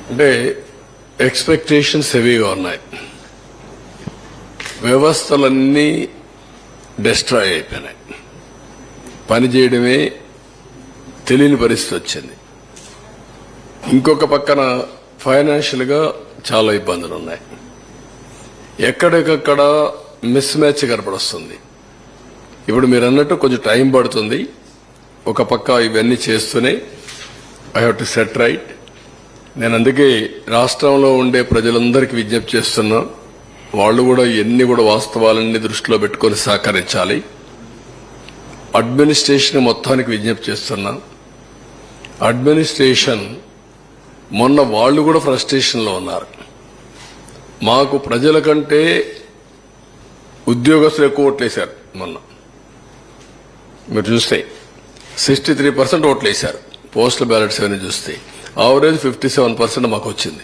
అంటే ఎక్స్పెక్టేషన్స్ హెవీగా ఉన్నాయి. వ్యవస్థలన్నీ డిస్ట్రాయ్ అయిపోయినాయి. పని చేయడమే తెలియని పరిస్థితి వచ్చింది. ఇంకొక పక్కన ఫైనాన్షియల్ గా చాలా ఇబ్బందులు ఉన్నాయి. ఎక్కడికక్కడ మిస్ మ్యాచ్ కనపడొస్తుంది. ఇప్పుడు మీరు అన్నట్టు కొంచెం టైం పడుతుంది. ఒక పక్క ఇవన్నీ చేస్తూనే I have to set right. నేను అందుకే రాష్ట్రంలో ఉండే ప్రజలందరికీ విజ్ఞప్తి చేస్తున్నా, వాళ్ళు కూడా ఎన్ని కూడా వాస్తవాలన్నీ దృష్టిలో పెట్టుకొని సహకరించాలి. అడ్మినిస్ట్రేషన్ మొత్తానికి విజ్ఞప్తి చేస్తున్నా. అడ్మినిస్ట్రేషన్ మొన్న వాళ్ళు కూడా ఫ్రస్ట్రేషన్లో ఉన్నారు. మాకు ప్రజల కంటే ఉద్యోగస్తులు ఎక్కువ ఓట్లేశారు. మొన్న మీరు చూస్తే 63% ఓట్లేశారు. పోస్టల్ బ్యాలెట్స్ అవన్నీ చూస్తే ఆవరేజ్ 57% మాకు వచ్చింది.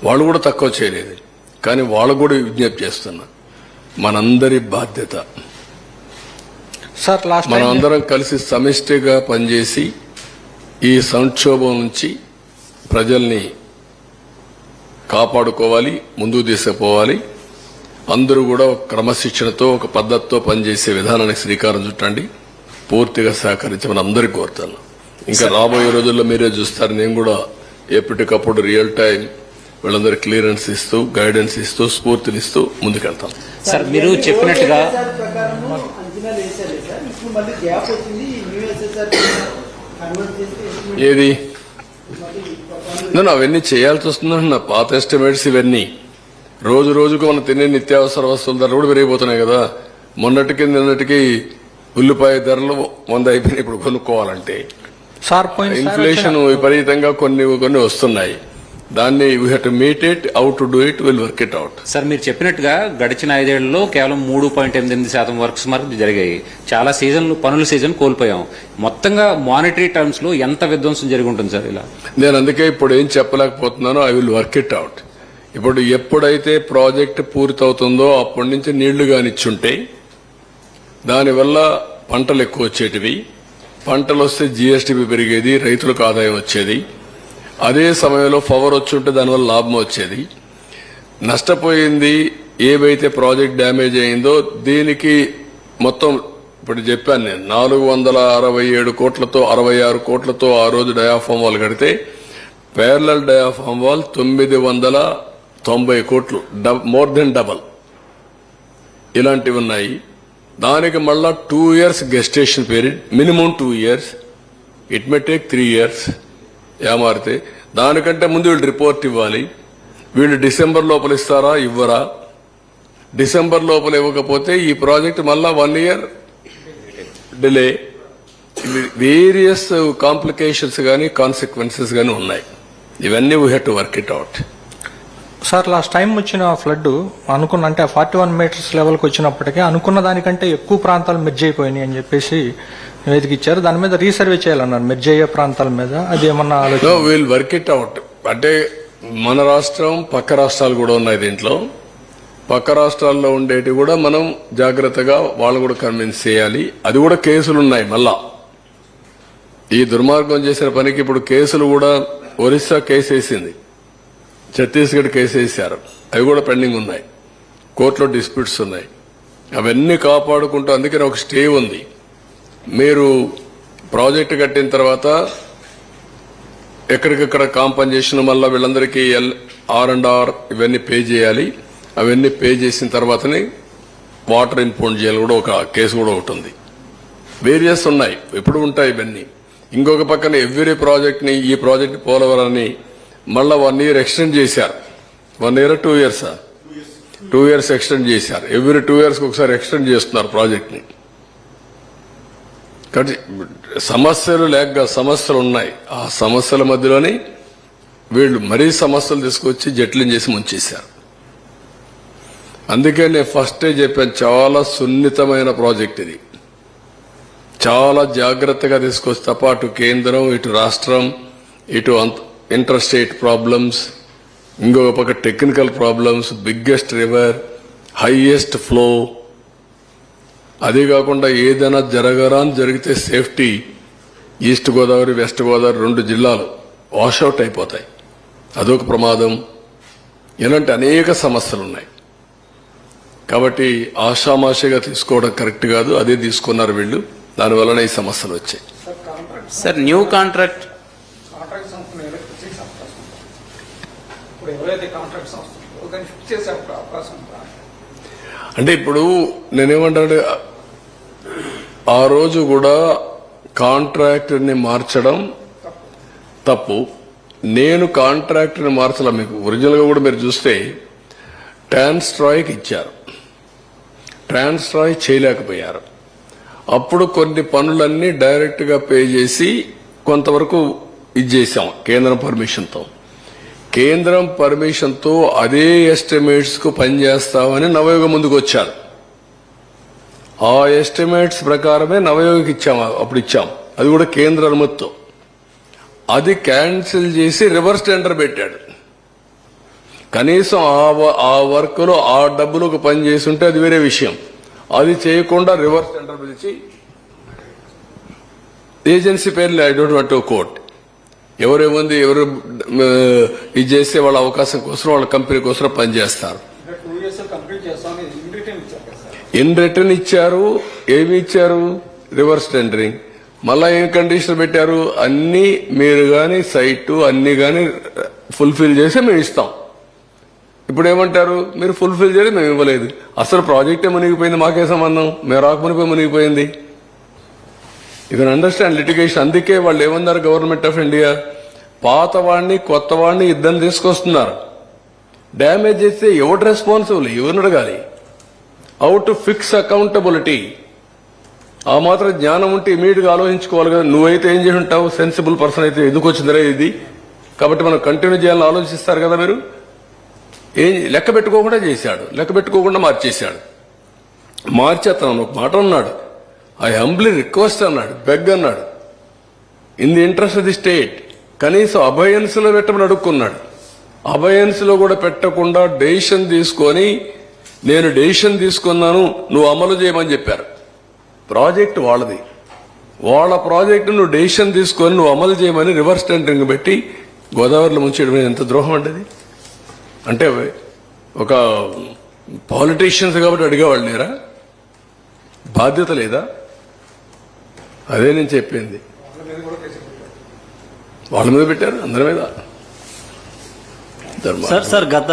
వాళ్ళు కూడా తక్కువ చేయలేదు. కానీ వాళ్ళకు కూడా విజ్ఞప్తి చేస్తున్నా, మనందరి బాధ్యత. మనం అందరం కలిసి సమిష్టిగా పనిచేసి ఈ సంక్షోభం నుంచి ప్రజల్ని కాపాడుకోవాలి, ముందుకు తీసుకుపోవాలి. అందరూ కూడా ఒక క్రమశిక్షణతో ఒక పద్ధతితో పనిచేసే విధానానికి శ్రీకారం చుట్టండి. పూర్తిగా సహకరించమని అందరికీ కోరుతాను. ఇంకా రాబోయే రోజుల్లో మీరే చూస్తారు, నేను కూడా ఎప్పటికప్పుడు రియల్ టైం వీళ్ళందరూ క్లియరెన్స్ ఇస్తూ, గైడెన్స్ ఇస్తూ, స్ఫూర్తినిస్తూ ముందుకెళ్తాం. సార్ మీరు చెప్పినట్టుగా ఏది నేను అవన్నీ చేయాల్సి వస్తుందని నా పాత ఎస్టిమేట్స్ ఇవన్నీ రోజు రోజుకు మనం తినే నిత్యావసర వస్తువుల ధరలు కూడా పెరిగిపోతున్నాయి కదా. మొన్నటికి నిన్నటికి ఉల్లిపాయ ధరలు 100 అయిపోయినాయి. ఇప్పుడు కొనుక్కోవాలంటే ఇన్ఫ్లేషన్ విపరీతంగా కొన్ని వస్తున్నాయి. దాన్ని we have to meet it, how to do it, will work it out. Sir మీరు చెప్పినట్టుగా గడిచిన 5 ఏళ్లలో కేవలం 3.8% వర్క్స్ వరకు జరిగాయి. చాలా పనుల సీజన్ కోల్పోయాం. మొత్తంగా మానిటరీ టర్మ్స్ లో ఎంత విధ్వంసం జరిగి ఉంటుంది సార్ ఇలా? నేను అందుకే ఇప్పుడు ఏం చెప్పలేకపోతున్నానో, I will work it out. ఇప్పుడు ఎప్పుడైతే ప్రాజెక్ట్ పూర్తవుతుందో అప్పటి నుంచి నీళ్లు కానిచ్చుంటే దానివల్ల పంటలు ఎక్కువ వచ్చేటివి. పంటలు వస్తే జీఎస్టీపీ పెరిగేది, రైతులకు ఆదాయం వచ్చేది. అదే సమయంలో పవర్ వచ్చుంటే దానివల్ల లాభం వచ్చేది. నష్టపోయింది ఏవైతే ప్రాజెక్ట్ డ్యామేజ్ అయిందో దీనికి మొత్తం ఇప్పుడు చెప్పాను నేను 467 కోట్లతో 66 కోట్లతో ఆ రోజు డయాఫామ్ వాల్ కడితే ప్యారలల్ డయాఫామ్ వాల్ 990 కోట్లు, మోర్ దెన్ డబల్ ఇలాంటివి ఉన్నాయి. దానికి మళ్ళా 2 years gestation period, minimum 2 years, it may take 3 years. ఏమారితే దానికంటే ముందు వీళ్ళు రిపోర్ట్ ఇవ్వాలి. వీళ్ళు డిసెంబర్ లోపల ఇస్తారా, ఇవ్వరా? డిసెంబర్ లోపల ఇవ్వకపోతే ఈ ప్రాజెక్ట్ మళ్ళా 1 year డిలే. వేరియస్ కాంప్లికేషన్స్ కానీ కాన్సిక్వెన్సెస్ కానీ ఉన్నాయి. ఇవన్నీ we have to work it out. Sir last time వచ్చిన ఫ్లడ్ అనుకున్న అంటే 41 meters లెవెల్కి వచ్చినప్పటికీ అనుకున్న దానికంటే ఎక్కువ ప్రాంతాలు మెర్జ్ అయిపోయినాయి అని చెప్పేసి నివేదిక ఇచ్చారు. దాని మీద రీసర్వే చేయాలన్నారు మెర్జ్ అయ్యే ప్రాంతాల మీద. అది ఏమన్నా విల్ వర్క్ ఇట్ అవుట్. అంటే మన రాష్ట్రం పక్క రాష్ట్రాలు కూడా ఉన్నాయి దీంట్లో. పక్క రాష్ట్రాల్లో ఉండేటి కూడా మనం జాగ్రత్తగా వాళ్ళు కూడా కన్విన్స్ చేయాలి. అది కూడా కేసులు ఉన్నాయి. మళ్ళా ఈ దుర్మార్గం చేసిన పనికి ఇప్పుడు కేసులు కూడా ఒరిస్సా కేసు వేసింది, ఛత్తీస్గఢ్ కేసు వేశారు, అవి కూడా పెండింగ్ ఉన్నాయి, కోర్టులో డిస్ప్యూట్స్ ఉన్నాయి. అవన్నీ కాపాడుకుంటూ అందుకని ఒక స్టే ఉంది. మీరు ప్రాజెక్టు కట్టిన తర్వాత ఎక్కడికక్కడ కాంపన్సేషన్ మళ్ళీ వీళ్ళందరికీ R&R ఇవన్నీ పే చేయాలి. అవన్నీ పే చేసిన తర్వాతనే వాటర్ ఇంపౌండ్ చేయాలి కూడా ఒక కేసు కూడా ఒకటి ఉంది. వేరియస్ ఉన్నాయి, ఎప్పుడు ఉంటాయి ఇవన్నీ. ఇంకొక పక్కన ఎవ్రీ ప్రాజెక్ట్ని ఈ ప్రాజెక్ట్ పోలవరాన్ని మళ్ళా 1 year ఎక్స్టెండ్ చేశారు. 1 year 2 years 2 years ఎక్స్టెండ్ చేశారు. ఎవ్రీ 2 years ఒకసారి ఎక్స్టెండ్ చేస్తున్నారు ప్రాజెక్ట్ని. కాబట్టి సమస్యలు లేక సమస్యలు ఉన్నాయి. ఆ సమస్యల మధ్యలోనే వీళ్ళు మరీ సమస్యలు తీసుకొచ్చి జట్లను చేసి ముంచేశారు. అందుకే నేను ఫస్టే చెప్పాను, చాలా సున్నితమైన ప్రాజెక్ట్ ఇది. చాలా జాగ్రత్తగా తీసుకొచ్చి తప్ప అటు కేంద్రం, ఇటు రాష్ట్రం, ఇటు ఇంటర్ స్టేట్ ప్రాబ్లమ్స్, ఇంకొక పక్క technical problems, biggest river, highest flow, అదే కాకుండా ఏదైనా జరిగితే safety, east Godavari west Godavari 2 జిల్లాలు వాషౌట్ అయిపోతాయి, అదొక ప్రమాదం. ఇలాంటి అనేక సమస్యలు ఉన్నాయి. కాబట్టి ఆషామాషిగా తీసుకోవడం కరెక్ట్ కాదు. అదే తీసుకున్నారు వీళ్ళు, దానివల్లనే ఈ సమస్యలు వచ్చాయి. సార్ న్యూ కాంట్రాక్ట్ ఇప్పుడు ఎవరైతే కాంట్రాక్ట్ సంస్థ దాన్ని ఫిక్స్ చేసే అవకాశం ఉందా? అంటే ఇప్పుడు నేనేమంటాను, ఆ రోజు కూడా కాంట్రాక్టర్ని మార్చడం తప్పు. నేను కాంట్రాక్టర్ని మార్చలా. మీకు ఒరిజినల్గా కూడా మీరు చూస్తే ట్రాన్స్ట్రాయ్కి ఇచ్చారు, ట్రాన్స్ట్రాయ్ చేయలేకపోయారు. అప్పుడు కొన్ని పనులన్నీ డైరెక్ట్గా పే చేసి కొంతవరకు ఇచ్చేసాం కేంద్రం పర్మిషన్తో. కేంద్రం పర్మిషన్తో అదే ఎస్టిమేట్స్కు పనిచేస్తామని నవయోగ ముందుకు వచ్చారు. ఆ ఎస్టిమేట్స్ ప్రకారమే నవయోగకి ఇచ్చాము, అప్పుడు ఇచ్చాం. అది కూడా కేంద్ర అనుమతితో. అది క్యాన్సిల్ చేసి రివర్స్ టెండర్ పెట్టాడు. కనీసం ఆ వర్క్లో ఆ డబ్బులకు పని చేసి ఉంటే అది వేరే విషయం. అది చేయకుండా రివర్స్ టెండర్ పిలిచి ఏజెన్సీ పేర్లు I don't want to quote, ఎవరేముంది ఎవరు ఇది చేస్తే వాళ్ళ అవకాశం కోసం వాళ్ళ కంపెనీ కోసం పనిచేస్తారు. ఇన్ రిటర్న్ ఇచ్చారు. ఏమి ఇచ్చారు? Reverse tendering. మళ్ళా ఏం కండిషన్ పెట్టారు? అన్ని మీరు గాని సైట్ అన్ని గాని ఫుల్ఫిల్ చేసి మేము ఇస్తాం. ఇప్పుడు ఏమంటారు? మీరు ఫుల్ఫిల్ చేయడం మేము ఇవ్వలేదు. అసలు ప్రాజెక్టే మునిగిపోయింది, మాకే సంబంధం, మేము రాకమునిపోయి మునిగిపోయింది. You can understand litigation. అందుకే వాళ్ళు ఏమన్నారు, గవర్నమెంట్ ఆఫ్ ఇండియా పాత వాడిని కొత్త వాడిని ఇద్దరిని తీసుకొస్తున్నారు. డ్యామేజ్ చేస్తే ఎవరు రెస్పాన్సిబుల్? ఎవరిని అడగాలి? How to fix accountability. ఆ మాత్రం జ్ఞానం ఉంటే ఇమీడియట్ గా ఆలోచించుకోవాలి కదా. నువ్వైతే ఏం చేసి ఉంటావు? సెన్సిబుల్ పర్సన్ అయితే ఎందుకు వచ్చిందిరా ఇది, కాబట్టి మనం కంటిన్యూ చేయాలని ఆలోచిస్తారు కదా. మీరు ఏం లెక్క పెట్టుకోకుండా చేశాడు, లెక్క పెట్టుకోకుండా మార్చేశాడు. మార్చి అతను ఒక మాట అన్నాడు, ఐ హంబ్లీ రిక్వెస్ట్ అన్నాడు, బెగ్ అన్నాడు, in the interest of the state. కనీసం అభయన్స్ లో పెట్టమని అడుక్కున్నాడు. అభయన్స్ లో కూడా పెట్టకుండా డెసిషన్ తీసుకొని, నేను డెసిషన్ తీసుకున్నాను నువ్వు అమలు చేయమని చెప్పారు. ప్రాజెక్ట్ వాళ్ళది, వాళ్ళ ప్రాజెక్టు నువ్వు డెసిషన్ తీసుకొని నువ్వు అమలు చేయమని రివర్స్ టెండరింగ్ పెట్టి గోదావరిలో ముంచేయడం ఎంత ద్రోహం అంటది. అంటే ఒక పాలిటీషియన్స్ కాబట్టి అడిగేవాళ్ళు లేరా? బాధ్యత లేదా? అదే నేను చెప్పింది. వాళ్ళ మీద పెట్టారు, అందరి మీద. సార్ గత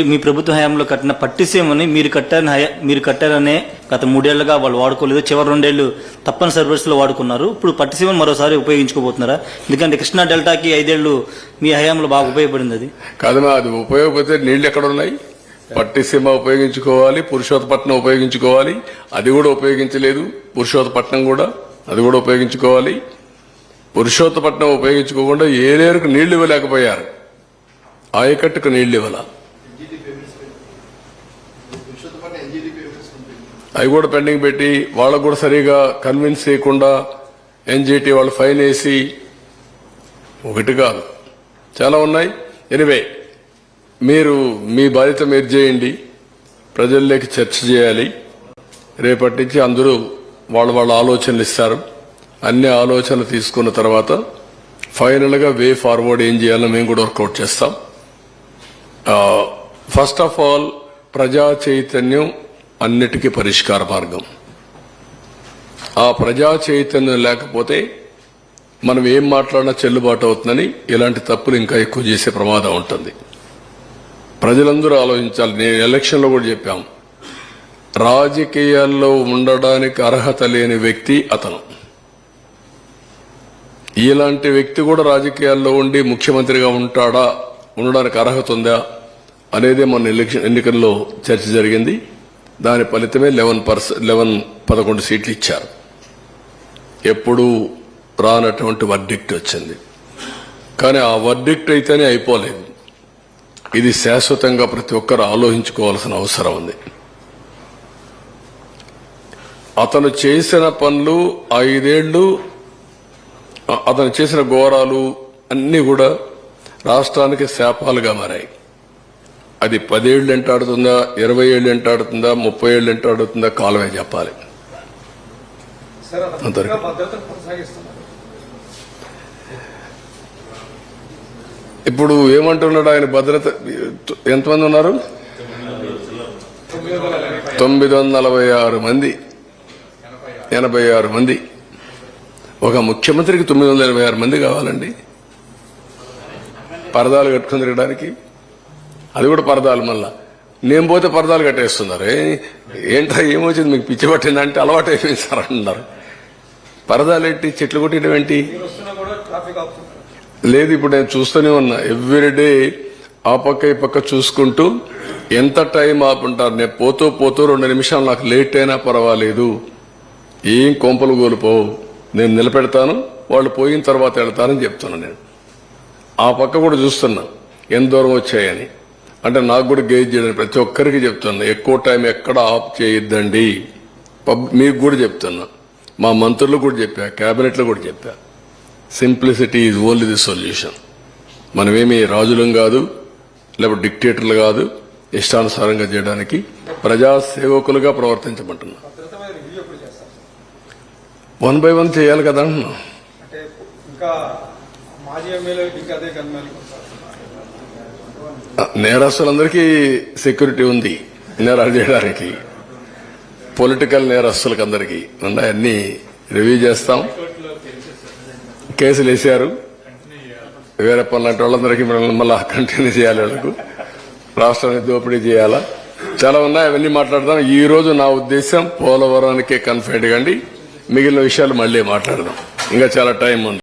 మీ ప్రభుత్వ హయాంలో కట్టిన పట్టిసీమని మీరు కట్టారనే గత 3 ఏళ్లుగా వాళ్ళు వాడుకోలేదు. చివరి 2 ఏళ్లు తప్పనిసరి పరిస్థితుల్లో వాడుకున్నారు. ఇప్పుడు పట్టిసీమను మరోసారి ఉపయోగించుకోబోతున్నారా? ఎందుకంటే కృష్ణా డెల్టాకి 5 ఏళ్లు మీ హయాంలో బాగా ఉపయోగపడింది. అది కాదమ్మా, అది ఉపయోగపడితే నీళ్లు ఎక్కడ ఉన్నాయి? పట్టిసీమ ఉపయోగించుకోవాలి, పురుషోత్తపట్నం ఉపయోగించుకోవాలి, అది కూడా ఉపయోగించలేదు. పురుషోత్తపట్నం కూడా అది కూడా ఉపయోగించుకోవాలి. పురుషోత్తపట్నం ఉపయోగించుకోకుండా ఏలేరుకు నీళ్లు ఇవ్వలేకపోయారు, ఆయకట్టుకు నీళ్లు ఇవ్వాల. అవి కూడా పెండింగ్ పెట్టి వాళ్ళకు కూడా సరిగా కన్విన్స్ చేయకుండా ఎన్జిటి వాళ్ళు ఫైన్ వేసి, ఒకటి కాదు చాలా ఉన్నాయి. ఎనివే, మీరు మీ బాధ్యత మీరు చేయండి, ప్రజల్లోకి చర్చ చేయాలి. రేపటి నుంచి అందరూ వాళ్ళ ఆలోచనలు ఇస్తారు. అన్ని ఆలోచనలు తీసుకున్న తర్వాత ఫైనల్గా వే ఫార్వర్డ్ ఏం చేయాలో మేము కూడా వర్కౌట్ చేస్తాం. ఫస్ట్ ఆఫ్ ఆల్, ప్రజా చైతన్యం అన్నిటికీ పరిష్కార మార్గం. ఆ ప్రజా చైతన్యం లేకపోతే మనం ఏం మాట్లాడినా చెల్లుబాటు అవుతుందని ఇలాంటి తప్పులు ఇంకా ఎక్కువ చేసే ప్రమాదం ఉంటుంది. ప్రజలందరూ ఆలోచించాలి. నేను ఎలక్షన్లో కూడా చెప్పాం, రాజకీయాల్లో ఉండడానికి అర్హత లేని వ్యక్తి అతను. ఇలాంటి వ్యక్తి కూడా రాజకీయాల్లో ఉండి ముఖ్యమంత్రిగా ఉండడానికి అర్హత ఉందా అనేది మన ఎన్నికల్లో చర్చ జరిగింది. దాని ఫలితమే 11 సీట్లు ఇచ్చారు. ఎప్పుడూ రానటువంటి వర్డిక్ట్ వచ్చింది. కానీ ఆ వర్డిక్ట్ అయితేనే అయిపోలేదు. ఇది శాశ్వతంగా ప్రతి ఒక్కరు ఆలోచించుకోవాల్సిన అవసరం ఉంది. అతను చేసిన పనులు 5 ఏళ్లు, అతను చేసిన ఘోరాలు అన్నీ కూడా రాష్ట్రానికి శాపాలుగా మారాయి. అది 10 ఏళ్ళు ఎంటాడుతుందా, 20 ఏళ్ళు ఎంటాడుతుందా, 30 ఏళ్ళు ఎంటాడుతుందా కాలమే చెప్పాలి. ఇప్పుడు ఏమంటున్నాడు ఆయన? భద్రత ఎంతమంది ఉన్నారు? 946 మంది, 86 మంది. ఒక ముఖ్యమంత్రికి 986 మంది కావాలండి పరదాలు కట్టుకుని తిరగడానికి. అది కూడా పరదాలు. మళ్ళా నేను పోతే పరదాలు కట్టేస్తున్నారు. ఏంటో ఏమొచ్చింది మీకు, పిచ్చి పట్టిందంటే అలవాటు అయిపోయింది సార్ అంటున్నారు. పరదాలు ఏంటి, చెట్లు కొట్టడం ఏంటి? లేదు, ఇప్పుడు నేను చూస్తూనే ఉన్నా. ఎవ్రీడే ఆ పక్క ఈ పక్క చూసుకుంటూ ఎంత టైం ఆపుంటారు. నేను పోతూ 2 నిమిషాలు నాకు లేట్ అయినా పర్వాలేదు, ఏం కొంపలు కోల్పోవు, నేను నిలబెడతాను, వాళ్ళు పోయిన తర్వాత వెళ్తారని చెప్తున్నాను. నేను ఆ పక్క కూడా చూస్తున్నా ఎంత దూరం వచ్చాయని. అంటే నాకు కూడా గేజ్ చేయడానికి ప్రతి ఒక్కరికి చెప్తున్నా, ఎక్కువ టైం ఎక్కడ ఆఫ్ చేయొద్దండి. మీకు కూడా చెప్తున్నా, మా మంత్రులకు కూడా చెప్పా, కేబినెట్లో కూడా చెప్పా. Simplicity is only the solution. మనమేమి రాజులం కాదు, లేకపోతే డిక్టేటర్లు కాదు. ఇష్టానుసారంగా చేయడానికి ప్రజాసేవకులుగా ప్రవర్తించమంటున్నా. 1 by 1 చేయాలి కదా. నేరస్తులందరికీ సెక్యూరిటీ ఉంది నేరాలు చేయడానికి. పొలిటికల్ నేరస్తులకు అందరికీ అన్ని రివ్యూ చేస్తాం. కేసులు వేసారు. వేరే పనులంటే వాళ్ళందరికీ మళ్ళీ కంటిన్యూ చేయాలి. వాళ్ళకు రాష్ట్రాన్ని దోపిడీ చేయాలా, చాలా ఉన్నాయి. అవన్నీ మాట్లాడదాం. ఈ రోజు నా ఉద్దేశం పోలవరానికే కన్ఫైన్డ్ కండి. మిగిలిన విషయాలు మళ్ళీ మాట్లాడదాం. ఇంకా చాలా టైం ఉంది.